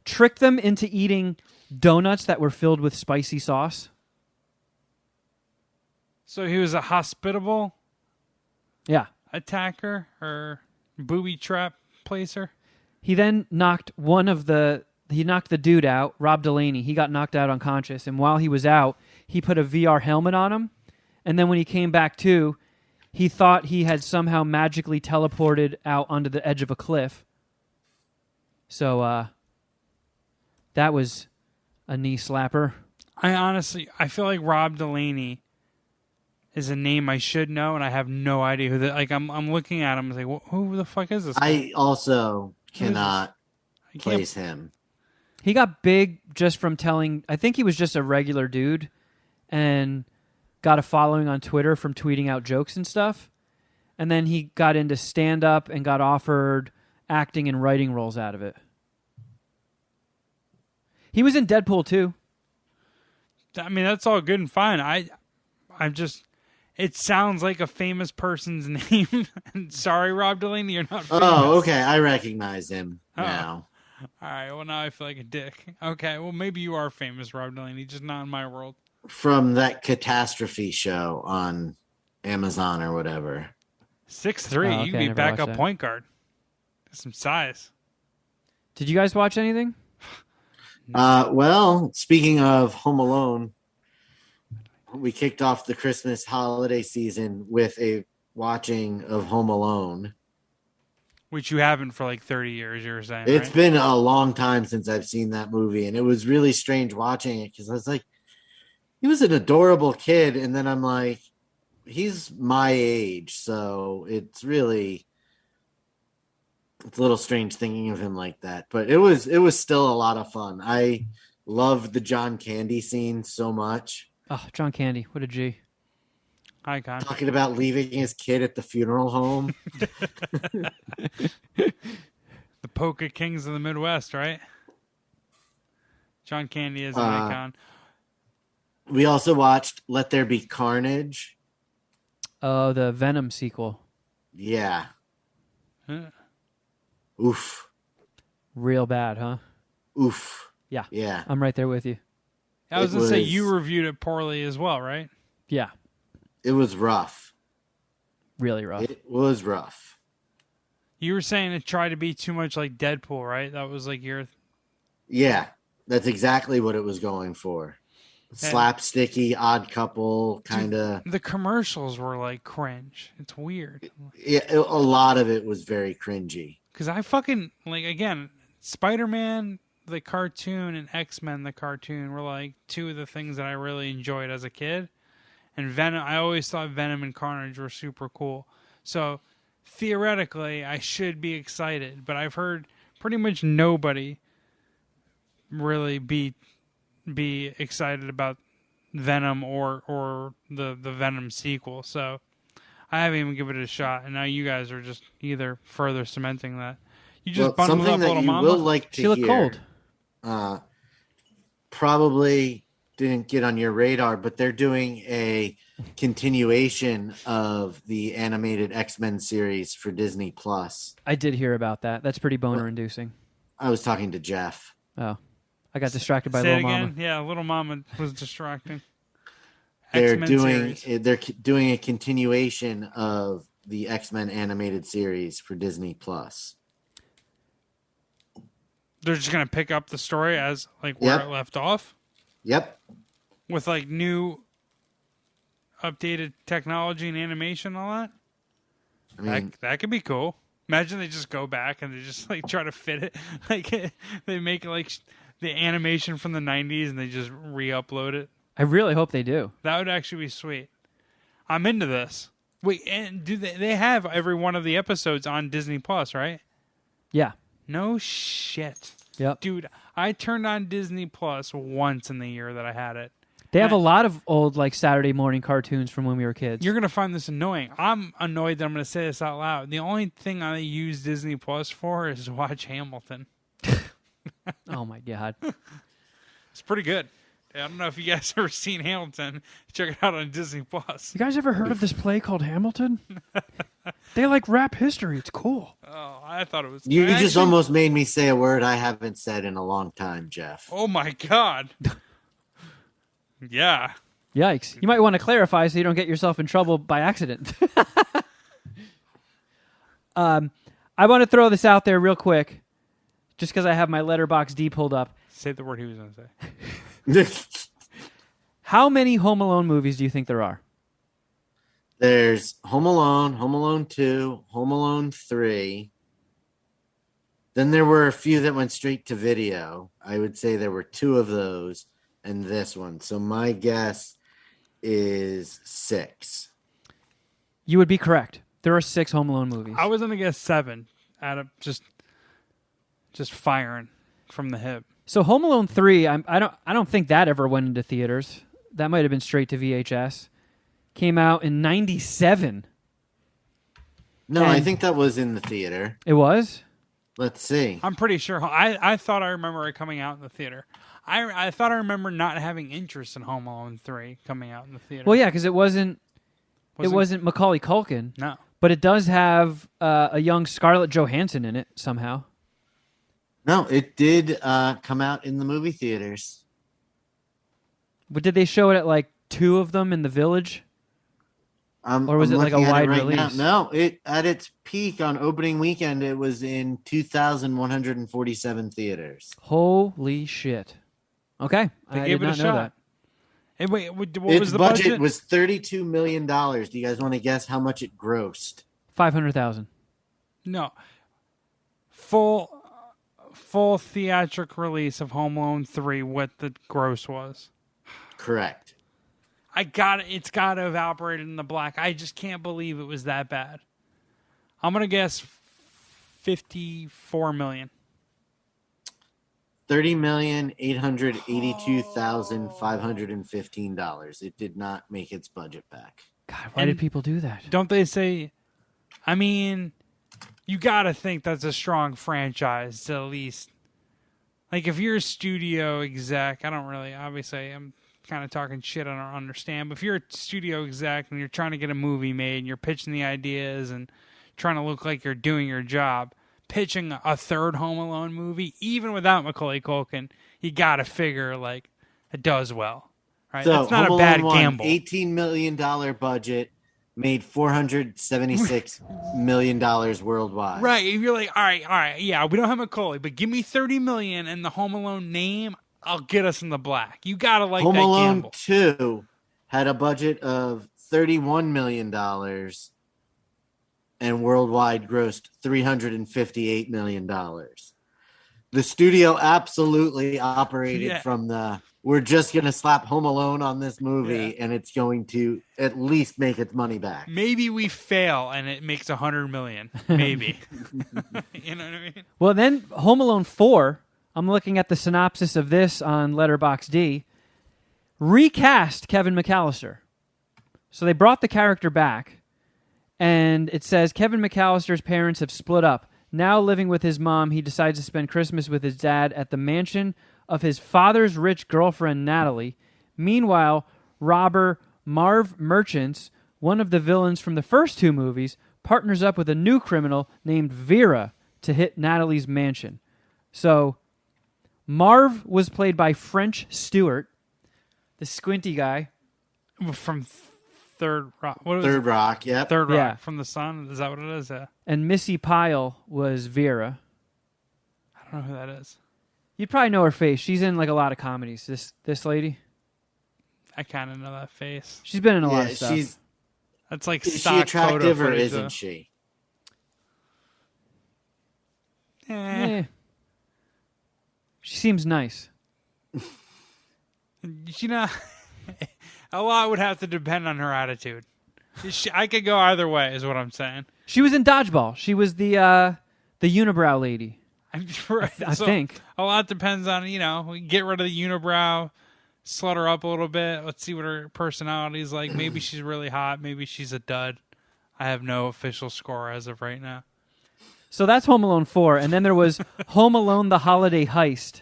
tricked them into eating donuts that were filled with spicy sauce. So he was a hospitable Yeah. attacker or booby trap placer. He then knocked the dude out, Rob Delaney. He got knocked out unconscious, and while he was out, he put a VR helmet on him, and then when he came back to, he thought he had somehow magically teleported out onto the edge of a cliff. So that was a knee slapper. I feel like Rob Delaney is a name I should know, and I have no idea who that. Like I'm looking at him, and like, who the fuck is this guy? I also cannot I can't- place him. He got big just from telling. I think he was just a regular dude, and got a following on Twitter from tweeting out jokes and stuff. And then he got into stand up and got offered acting and writing roles out of it. He was in Deadpool too. I mean, that's all good and fine. I'm just. It sounds like a famous person's name. And sorry, Rob Delaney, you're not famous. Oh, okay. I recognize him Oh. now. All right. Well, now I feel like a dick. Okay. Well, maybe you are famous, Rob Delaney, just not in my world. From that catastrophe show on Amazon or whatever. 6'3". Oh, okay, You can I be never backup watched that. point guard. Some size. Did you guys watch anything? Well, speaking of Home Alone, we kicked off the Christmas holiday season with a watching of Home Alone. Which you haven't for like 30 years, you were saying, It's right? been a long time since I've seen that movie, and it was really strange watching it because I was like, he was an adorable kid, and then I'm like, he's my age, so it's a little strange thinking of him like that. But it was still a lot of fun. I loved the John Candy scene so much. Oh, John Candy. What a G. Icon. Talking about leaving his kid at the funeral home. The Polka Kings of the Midwest, right? John Candy is an icon. We also watched Let There Be Carnage. Oh, the Venom sequel. Yeah. Huh. Oof. Real bad, huh? Oof. Yeah. Yeah. I'm right there with you. I was It going to say, was- you reviewed it poorly as well, right? Yeah. It was rough. Really rough. It was rough. You were saying it tried to be too much like Deadpool, right? That was like your... Yeah. That's exactly what it was going for. Slapsticky, odd couple, kind of. The commercials were like cringe. It's weird. Yeah, a lot of it was very cringy. Because I fucking, like, again, Spider-Man, the cartoon, and X-Men, the cartoon, were like two of the things that I really enjoyed as a kid. And Venom, I always thought Venom and Carnage were super cool. So theoretically, I should be excited. But I've heard pretty much nobody really be excited about Venom or the Venom sequel. So I haven't even given it a shot. And now you guys are just either further cementing that. You just bundled something up that Little you Mama. will like to She looked hear, cold. probably didn't get on your radar, but they're doing a continuation of the animated X-Men series for Disney Plus. I did hear about that. That's pretty boner inducing. I was talking to Jeff. Oh. I got distracted by Say it Little again. Mama. Yeah, Little Mama was distracting. They're X-Men doing series. they're doing a continuation of the X-Men animated series for Disney Plus. They're just gonna pick up the story as like where Yep. it left off Yep. with like new, updated technology and animation and all that. I mean, That could be cool. Imagine they just go back and they just like try to fit it. Like they make it like the animation from the 90s and they just re-upload it. I really hope they do. That would actually be sweet. I'm into this. Wait, and do they have every one of the episodes on Disney Plus, right? Yeah. No shit. Yep. Dude, I turned on Disney Plus once in the year that I had it. They have a lot of old like Saturday morning cartoons from when we were kids. You're going to find this annoying. I'm annoyed that I'm going to say this out loud. The only thing I use Disney Plus for is to watch Hamilton. Oh my god. It's pretty good. I don't know if you guys ever seen Hamilton. Check it out on Disney Plus. You guys ever heard of this play called Hamilton? They like rap history. It's cool. Oh, I thought it was... You just almost made me say a word I haven't said in a long time, Geoff. Oh my god. Yeah. Yikes. You might want to clarify so you don't get yourself in trouble by accident. I want to throw this out there real quick, just because I have my letterbox D pulled up. Say the word he was going to say. How many Home Alone movies do you think there are? There's Home Alone 2, Home Alone 3. Then there were a few that went straight to video. I would say there were 2 of those and this one. So my guess is 6. You would be correct. There are 6 Home Alone movies. I was going to guess 7 out of just firing from the hip. So Home Alone 3, I don't think that ever went into theaters. That might have been straight to VHS. Came out in 97. No, I think that was in the theater. It was? Let's see. I'm pretty sure. I thought I remember it coming out in the theater. I thought I remember not having interest in Home Alone 3 coming out in the theater. Well, yeah, because it wasn't Macaulay Culkin. No. But it does have a young Scarlett Johansson in it somehow. No, it did come out in the movie theaters. But did they show it at like 2 of them in the Village? Or was it like a wide release? No, it at its peak on opening weekend, it was in 2,147 theaters. Holy shit. Okay. They I gave did it not a know shot. that. Hey, wait, what Its was the budget was $32 million. Do you guys want to guess how much it grossed? 500,000. No. Full theatric release of Home Alone 3, what the gross was. Correct. It's got to have operated in the black. I just can't believe it was that bad. I'm going to guess $54 million. $30,882,515. It did not make its budget back. God, why did people do that? Don't they say... I mean, you got to think that's a strong franchise to at least... Like, if you're a studio exec, I don't really... Obviously, I'm kind of talking shit I don't understand. But if you're a studio exec and you're trying to get a movie made and you're pitching the ideas and trying to look like you're doing your job, pitching a third Home Alone movie, even without Macaulay Culkin, you got to figure, like, it does well. Right? So, That's not Home a bad Alone gamble. $18 million budget, made $476 million worldwide. Right. If you're like, all right, yeah, we don't have Macaulay, but give me $30 million and the Home Alone name, I'll get us in the black. You got to like Home that Alone gamble. 2 had a budget of $31 million and worldwide grossed $358 million. The studio absolutely operated from the, we're just going to slap Home Alone on this movie and it's going to at least make its money back. Maybe we fail and it makes $100 million. Maybe. You know what I mean? Well, then Home Alone 4, I'm looking at the synopsis of this on Letterboxd D, recast Kevin McAllister. So they brought the character back, and it says Kevin McAllister's parents have split up. Now living with his mom, he decides to spend Christmas with his dad at the mansion of his father's rich girlfriend, Natalie. Meanwhile, robber Marv Merchants, one of the villains from the first 2 movies, partners up with a new criminal named Vera to hit Natalie's mansion. So, Marv was played by French Stewart, the squinty guy. From Third Rock. What was Third Rock, yep. Third Rock. Yeah. From the Sun. Is that what it is? Yeah. And Missy Pyle was Vera. I don't know who that is. You'd probably know her face. She's in like a lot of comedies. This lady. I kind of know that face. She's been in a lot of stuff. That's like Is stock she attractive photo or footage, isn't though. she? Eh. She seems nice. You know, a lot would have to depend on her attitude. I could go either way, is what I'm saying. She was in Dodgeball. She was the unibrow lady. Right. I think. A lot depends on, we get rid of the unibrow, slut her up a little bit. Let's see what her personality is like. Maybe she's really hot. Maybe she's a dud. I have no official score as of right now. So that's Home Alone 4. And then there was Home Alone the Holiday Heist.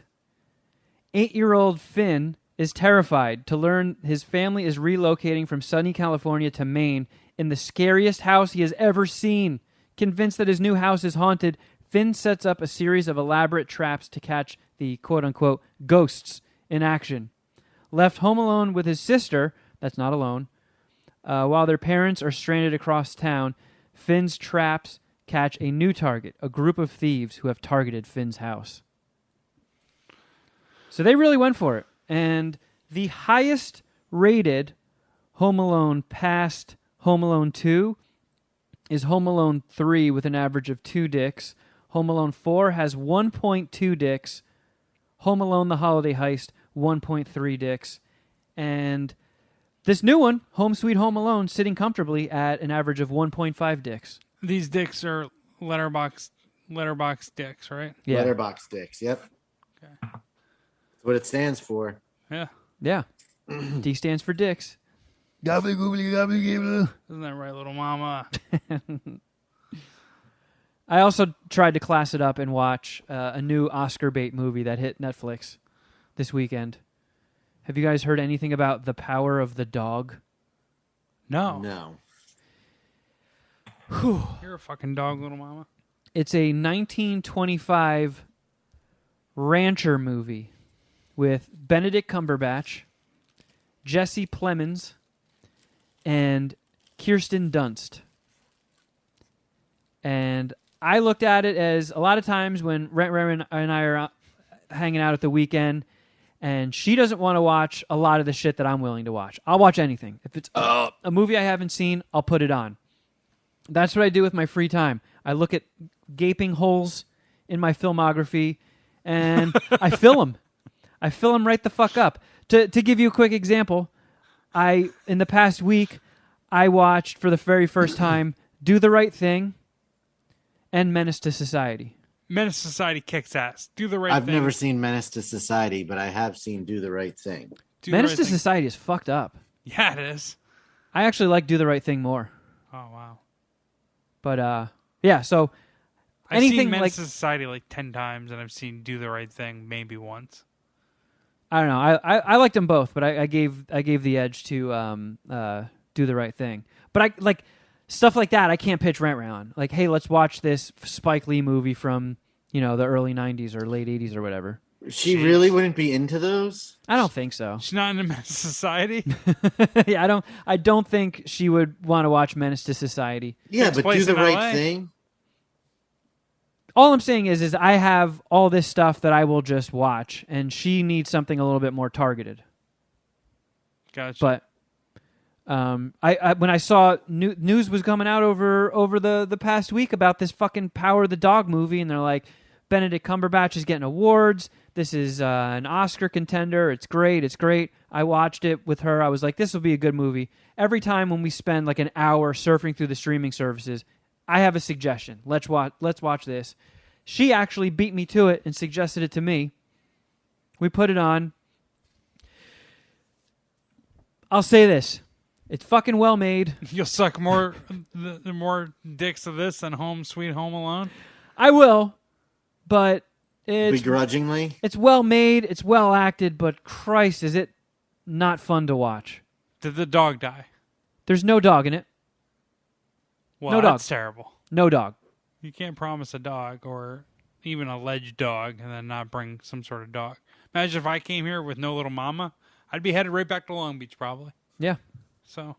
8-year-old Finn is terrified to learn his family is relocating from sunny California to Maine in the scariest house he has ever seen. Convinced that his new house is haunted, Finn sets up a series of elaborate traps to catch the quote-unquote ghosts in action. Left home alone with his sister, that's not alone, while their parents are stranded across town, Finn's traps catch a new target, a group of thieves who have targeted Finn's house. So they really went for it. And the highest rated Home Alone past Home Alone 2 is Home Alone 3 with an average of 2 dicks. Home Alone 4 has 1.2 dicks. Home Alone the Holiday Heist, 1.3 dicks. And this new one, Home Sweet Home Alone, sitting comfortably at an average of 1.5 dicks. These dicks are letterbox dicks, right? Yeah. Letterbox dicks. Yep. Okay. That's what it stands for. Yeah. Yeah. D stands for dicks. Isn't that right, little mama? I also tried to class it up and watch a new Oscar bait movie that hit Netflix this weekend. Have you guys heard anything about The Power of the Dog? No. No. Whew. You're a fucking dog, little mama. It's a 1925 rancher movie with Benedict Cumberbatch, Jesse Plemons, and Kirsten Dunst. And I looked at it as a lot of times when Rent and I are hanging out at the weekend and she doesn't want to watch a lot of the shit that I'm willing to watch. I'll watch anything. If it's a movie I haven't seen, I'll put it on. That's what I do with my free time. I look at gaping holes in my filmography and I fill them. I fill them right the fuck up. To give you a quick example, in the past week, I watched for the very first time Do the Right Thing and Menace to Society. Menace to Society kicks ass. Do the right thing. I've never seen Menace to Society, but I have seen Do the Right Thing. Menace to Society is fucked up. Yeah, it is. I actually like Do the Right Thing more. Oh, wow. But, yeah, so I've anything seen Menace like... to Society like 10 times, and I've seen Do the Right Thing maybe once. I don't know. I liked them both, but I gave the edge to Do the Right Thing. But I like stuff like that. I can't pitch Rent on. Like, hey, let's watch this Spike Lee movie from the early '90s or late '80s or whatever. She really wouldn't be into those? I don't think so. She's not into Menace to Society? Yeah, I don't think she would want to watch Menace to Society. Yeah, Takes but place Do the in Right LA. Thing. All I'm saying is I have all this stuff that I will just watch, and she needs something a little bit more targeted. Gotcha. But I when I saw news was coming out over the past week about this fucking Power of the Dog movie, and they're like, Benedict Cumberbatch is getting awards. This is an Oscar contender. It's great. It's great. I watched it with her. I was like, this will be a good movie. Every time when we spend like an hour surfing through the streaming services, I have a suggestion. Let's watch this. She actually beat me to it and suggested it to me. We put it on. I'll say this. It's fucking well made. You'll suck more dicks of this than Home Sweet Home Alone? I will, but it's Begrudgingly? it's well made, it's well acted, but Christ, is it not fun to watch. Did the dog die? There's no dog in it. Well, No dog. that's terrible. No dog. You can't promise a dog or even a alleged dog and then not bring some sort of dog. Imagine if I came here with no little mama. I'd be headed right back to Long Beach probably. Yeah. So,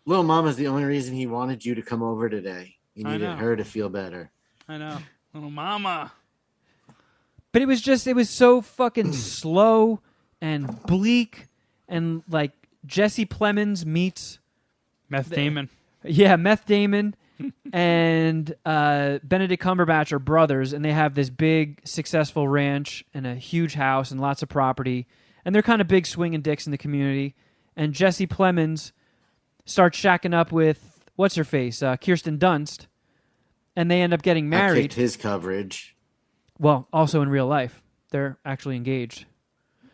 Lil Mama's the only reason he wanted you to come over today. He I needed know. her to feel better. I know. Little mama. But it was so fucking slow and bleak and like Jesse Plemons meets Meth Damon. Meth Damon and Benedict Cumberbatch are brothers, and they have this big, successful ranch and a huge house and lots of property, and they're kind of big swinging dicks in the community. And Jesse Plemons starts shacking up with what's her face, Kirsten Dunst, and they end up getting I married. kicked his coverage. Well, also in real life, they're actually engaged.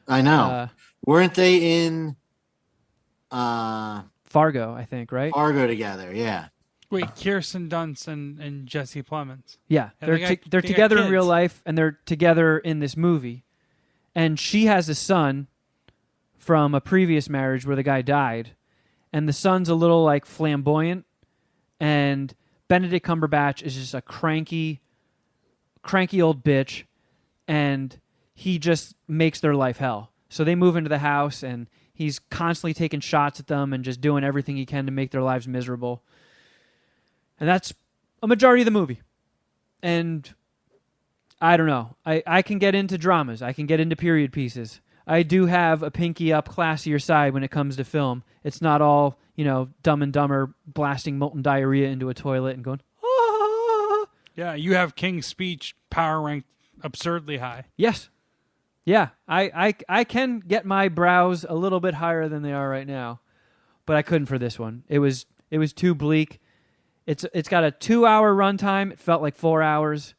I know. Weren't they in Fargo, I think, right? Fargo together? Yeah. Wait, Kirsten Dunst and Jesse Plemons. Yeah, Yeah, they're they got together in real kids. life, and they're together in this movie. And she has a son from a previous marriage where the guy died, and the son's a little like flamboyant, and Benedict Cumberbatch is just a cranky old bitch, and he just makes their life hell. So they move into the house, and he's constantly taking shots at them and just doing everything he can to make their lives miserable. And that's a majority of the movie. And I don't know. I can get into dramas. I can get into period pieces. I do have a pinky up, classier side when it comes to film. It's not all, Dumb and Dumber blasting molten diarrhea into a toilet and going, ah. Yeah, you have King's Speech power ranked absurdly high. Yes. Yeah, I can get my brows a little bit higher than they are right now, but I couldn't for this one. It was too bleak. It's got a 2-hour runtime. It felt like 4 hours.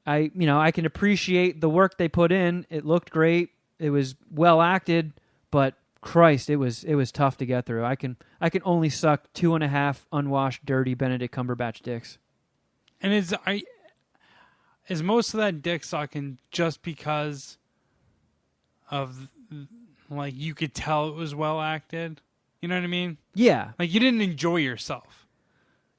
I can appreciate the work they put in. It looked great. It was well acted, but Christ, it was tough to get through. I can only suck 2.5 unwashed, dirty Benedict Cumberbatch dicks. And is most of that dick sucking just because of, like, you could tell it was well acted? You know what I mean? Yeah. Like, you didn't enjoy yourself.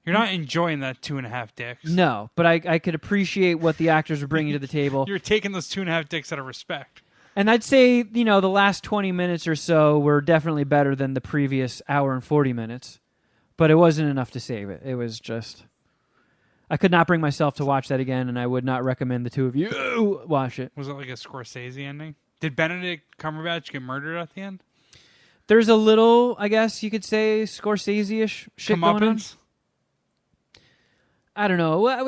You're not enjoying that 2.5 dicks. No, but I could appreciate what the actors were bringing to the table. You're taking those 2.5 dicks out of respect. And I'd say, the last 20 minutes or so were definitely better than the previous hour and 40 minutes. But it wasn't enough to save it. It was just... I could not bring myself to watch that again, and I would not recommend the two of you watch it. Was it like a Scorsese ending? Did Benedict Cumberbatch get murdered at the end? There's a little, I guess you could say, Scorsese-ish shit going on. Comeuppance? I don't know. I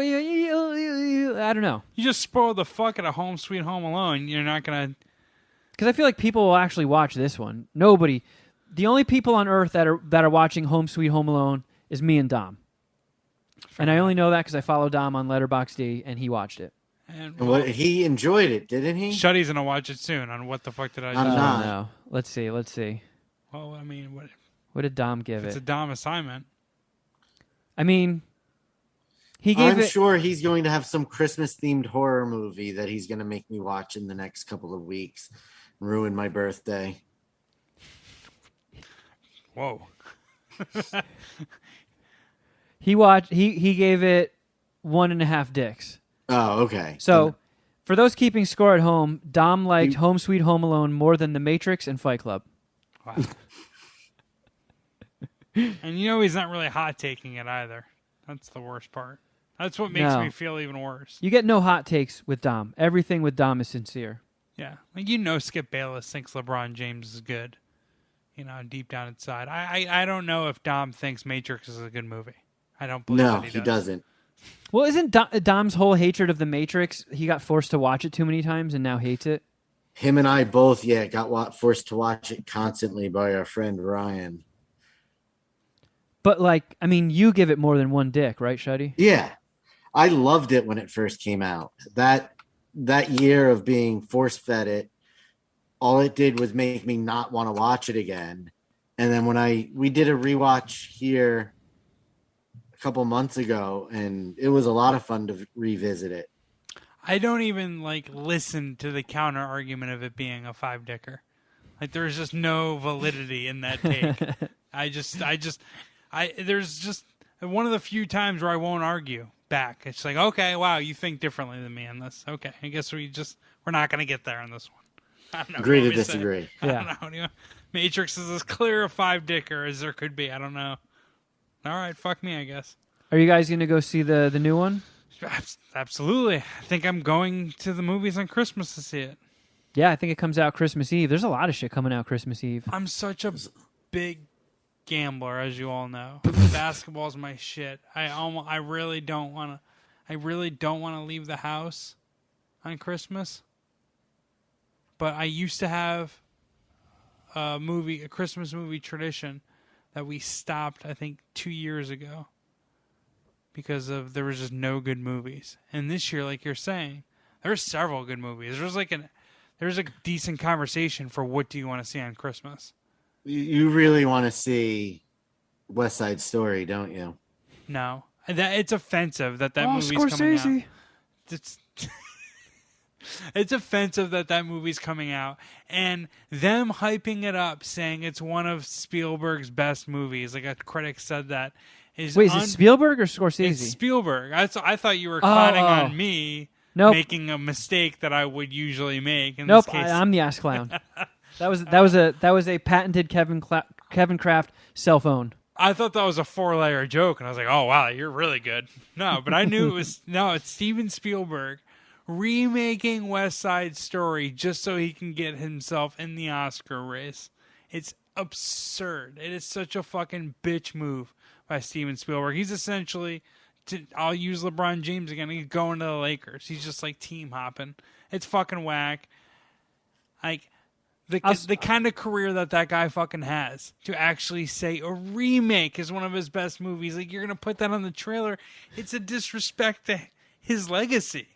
don't know. You just spoiled the fuck out of Home Sweet Home Alone. You're not going to... Because I feel like people will actually watch this one. Nobody. The only people on Earth that are watching Home Sweet Home Alone is me and Dom. And I only know that because I follow Dom on Letterboxd, and he watched it. And He enjoyed it, didn't he? Shuddy's going to watch it soon on What the Fuck Did I Do? I'm not. No. Let's see. Well, I mean, What did Dom give it's it? a Dom assignment. I mean, he gave I'm it... sure he's going to have some Christmas-themed horror movie that he's going to make me watch in the next couple of weeks and ruin my birthday. Whoa. He gave it 1.5 dicks. Oh, okay. So, for those keeping score at home, Dom liked Home Sweet Home Alone more than The Matrix and Fight Club. Wow. And he's not really hot taking it either. That's the worst part. That's what makes me feel even worse. You get no hot takes with Dom. Everything with Dom is sincere. Yeah. Like, Skip Bayless thinks LeBron James is good. Deep down inside. I don't know if Dom thinks Matrix is a good movie. I don't believe that he doesn't. Well, isn't Dom's whole hatred of The Matrix, he got forced to watch it too many times and now hates it? Him and I both, got forced to watch it constantly by our friend Ryan. But, you give it more than one dick, right, Shuddy? Yeah. I loved it when it first came out. That year of being force-fed it, all it did was make me not want to watch it again. And then when we did a rewatch here a couple months ago, and it was a lot of fun to revisit it. I don't even listen to the counter argument of it being a 5-dicker. There's just no validity in that take. There's just one of the few times where I won't argue back. It's like, okay, wow, you think differently than me on this. Okay, I guess we're not going to get there on this one. I don't know. Agree to disagree. I don't know. Matrix is as clear a 5-dicker as there could be. I don't know. All right, fuck me, I guess. Are you guys going to go see the new one? Absolutely. I think I'm going to the movies on Christmas to see it. Yeah, I think it comes out Christmas Eve. There's a lot of shit coming out Christmas Eve. I'm such a big gambler, as you all know. Basketball's my shit. I really don't want to leave the house on Christmas. But I used to have a Christmas movie tradition that we stopped, I think, 2 years ago because there was just no good movies. And this year, like you're saying, there's several good movies. There's a decent conversation for what do you want to see on Christmas. You really want to see West Side Story, don't you? No, it's offensive that movie's coming Scorsese. out. It's offensive that movie's coming out, and them hyping it up, saying it's one of Spielberg's best movies. Like a critic said that. Wait, is it Spielberg or Scorsese? It's Spielberg. I thought you were clowning on me making a mistake that I would usually make. In Nope, this case. I'm the ass clown. That was a patented Kevin Kraft cell phone. I thought that was a 4-layer joke, and I was like, "Oh wow, you're really good." No, but I knew it was it's Steven Spielberg remaking West Side Story just so he can get himself in the Oscar race. It's absurd. It is such a fucking bitch move by Steven Spielberg. He's essentially, I'll use LeBron James again, he's going to the Lakers. He's just like team hopping. It's fucking whack. Like, the kind of career that guy fucking has, to actually say a remake is one of his best movies. Like, you're going to put that on the trailer. It's a disrespect to his legacy.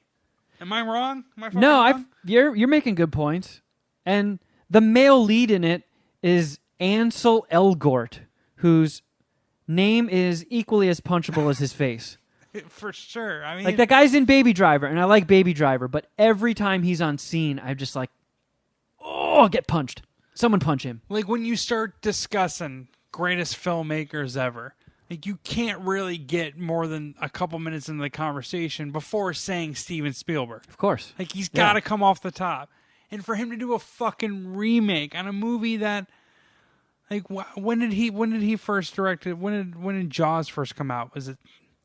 Am I wrong? No, you're making good points. And the male lead in it is Ansel Elgort, whose name is equally as punchable as his face. For sure. I mean, like, that guy's in Baby Driver, and I like Baby Driver, but every time he's on scene, I'm just like, oh, get punched. Someone punch him. Like, when you start discussing greatest filmmakers ever, like, you can't really get more than a couple minutes into the conversation before saying Steven Spielberg. Of course. Like, he's got to come off the top. And for him to do a fucking remake on a movie that, like, when did he first direct it? When did Jaws first come out? Was it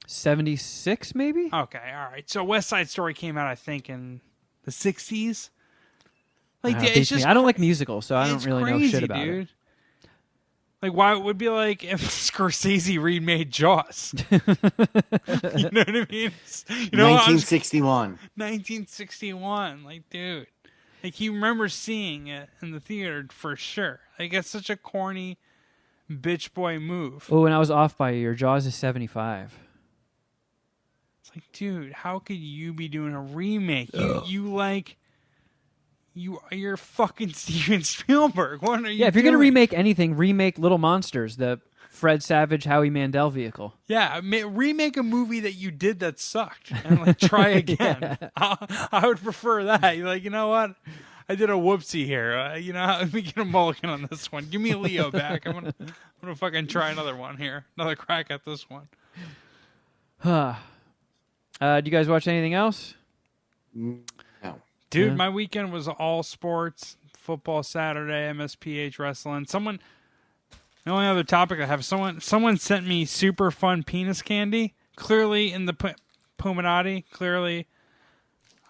76 maybe? Okay, all right. So West Side Story came out, I think, in the 60s. Like, it's just, I don't like musicals, so I don't really know shit about it. Like, why it would be like if Scorsese remade Jaws. You know what I mean? 1961. 1961. Like, dude. Like, he remembers seeing it in the theater for sure. Like, it's such a corny bitch boy move. Oh, and I was off by a year. Jaws is 75. It's like, dude, how could you be doing a remake? You're fucking Steven Spielberg. What are you Yeah, if you're doing? going to remake anything, remake Little Monsters, the Fred Savage, Howie Mandel vehicle. Yeah, remake a movie that you did that sucked and, like, try again. Yeah. I would prefer that. You're like, you know what? I did a whoopsie here. Let me get a mulligan on this one. Give me Leo back. I'm gonna fucking try another one here. Another crack at this one. Do you guys watch anything else? No. Dude, my weekend was all sports. Football Saturday, MSPH wrestling. The only other topic I have, someone sent me super fun penis candy. Clearly in the Puminati. Clearly,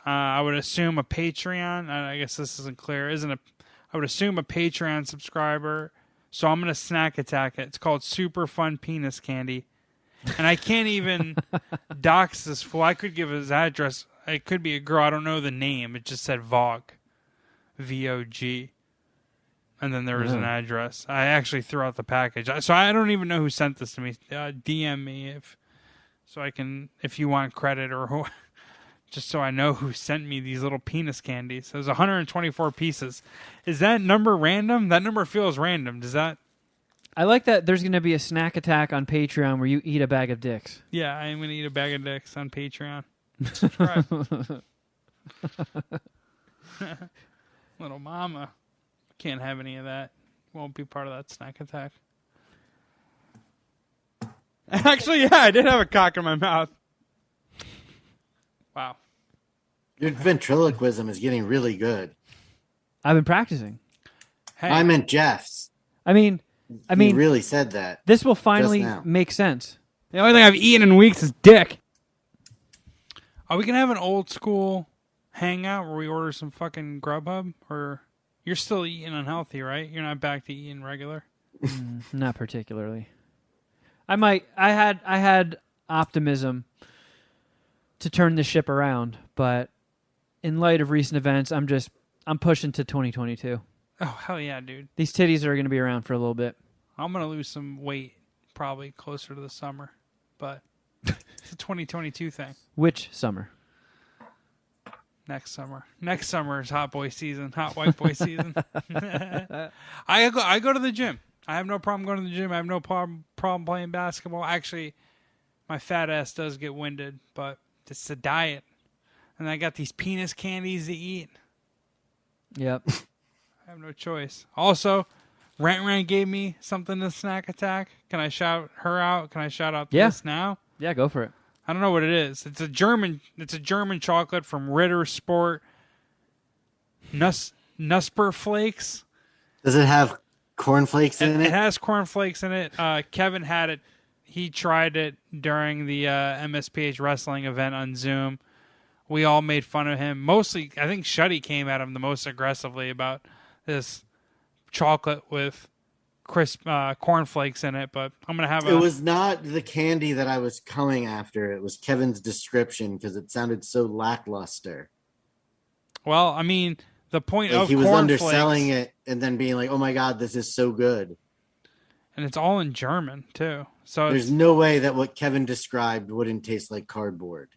I would assume a Patreon. I guess this isn't clear. I would assume a Patreon subscriber. So I'm going to snack attack it. It's called Super Fun Penis Candy. And I can't even dox this fool. I could give his address. It could be a girl. I don't know the name. It just said Vogue. V-O-G. And then there was an address. I actually threw out the package. So I don't even know who sent this to me. DM me if you want credit or who, just so I know who sent me these little penis candies. There's 124 pieces. Is that number random? That number feels random. Does that? I like that there's going to be a snack attack on Patreon where you eat a bag of dicks. Yeah, I'm going to eat a bag of dicks on Patreon. Subscribe. Little mama. Can't have any of that. Won't be part of that snack attack. Actually, yeah, I did have a cock in my mouth. Wow. Your ventriloquism is getting really good. I've been practicing. Hey. I meant Jeff's. I mean, you really said that. This will finally make sense. The only thing I've eaten in weeks is dick. Are we going to have an old school hangout where we order some fucking Grubhub? Or you're still eating unhealthy, right? You're not back to eating regular? Not particularly. I had optimism to turn the ship around, but in light of recent events, I'm pushing to 2022. Oh, hell yeah, dude. These titties are going to be around for a little bit. I'm going to lose some weight probably closer to the summer, but it's a 2022 thing. Which summer? Next summer. Next summer is hot boy season, hot white boy season. I go to the gym. I have no problem going to the gym. I have no problem playing basketball. Actually, my fat ass does get winded, but it's the diet. And I got these penis candies to eat. Yep. I have no choice. Also, Rant gave me something to snack attack. Can I shout her out? Can I shout out this now? Yeah, go for it. I don't know what it is. It's a German chocolate from Ritter Sport. Nusper Flakes. Does it have cornflakes in it? It has cornflakes in it. Kevin had it. He tried it during the MSPH wrestling event on Zoom. We all made fun of him. Mostly, I think Shuddy came at him the most aggressively about this chocolate with crisp cornflakes in it. But I'm going to have It was not the candy that I was coming after. It was Kevin's description because it sounded so lackluster. Well, I mean, the point Like of he was cornflakes, underselling it and then being like, oh my God, this is so good. and it's all in German, too. So There's no way that what Kevin described wouldn't taste like cardboard.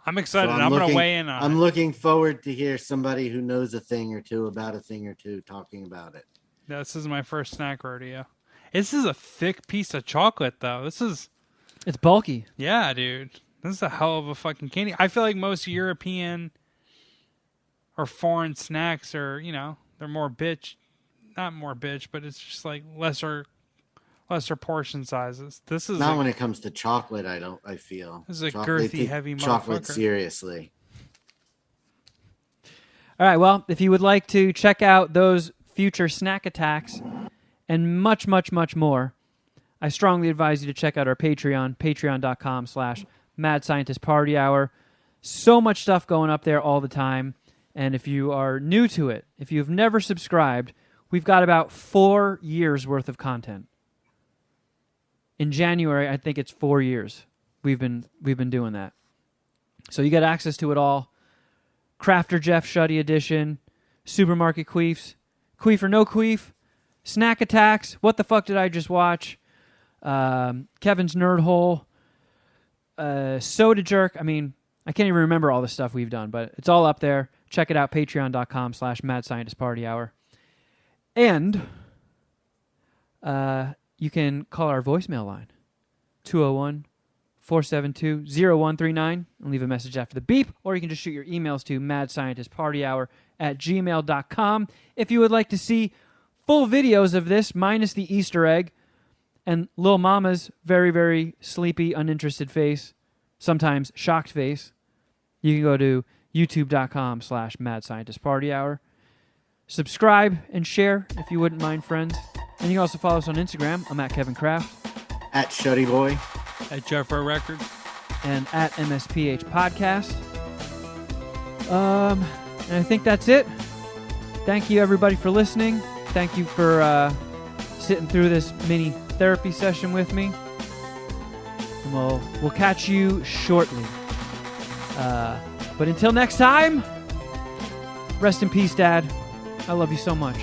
I'm excited. So I'm going to weigh in on I'm it. looking forward to hear somebody who knows a thing or two about a thing or two talking about it. This is my first snack rodeo. This is a thick piece of chocolate, though. It's bulky. Yeah, dude. This is a hell of a fucking candy. I feel like most European or foreign snacks are, they're more bitch. Not more bitch, but it's just like lesser portion sizes. This is Not when it comes to chocolate, I feel. This is a Chocolate, they girthy, take heavy chocolate motherfucker. seriously. All right, well, if you would like to check out those future snack attacks and much, much, much more, I strongly advise you to check out our Patreon, patreon.com/Mad Scientist Party Hour. So much stuff going up there all the time. And if you are new to it, if you've never subscribed, we've got about 4 years worth of content. In January, I think it's 4 years we've been doing that. So you get access to it all. Crafter Jeff Shuddy edition, Supermarket Queefs, Queef or no Queef, Snack Attacks, What the Fuck Did I Just Watch, Kevin's Nerd Hole, Soda Jerk. I mean, I can't even remember all the stuff we've done, but it's all up there. Check it out, patreon.com/Mad Scientist Party Hour. And you can call our voicemail line, 201-472-0139, and leave a message after the beep, or you can just shoot your emails to madscientistpartyhour@gmail.com. If you would like to see full videos of this, minus the Easter egg, and Lil Mama's very, very sleepy, uninterested face, sometimes shocked face, you can go to youtube.com/madscientistpartyhour. Subscribe and share if you wouldn't mind, friends. And you can also follow us on Instagram. I'm at Kevin Kraft. At Shuddy Boy. At Jeffro Records. And at MSPH Podcast. And I think that's it. Thank you, everybody, for listening. Thank you for sitting through this mini therapy session with me. And we'll catch you shortly. But until next time, rest in peace, Dad. I love you so much.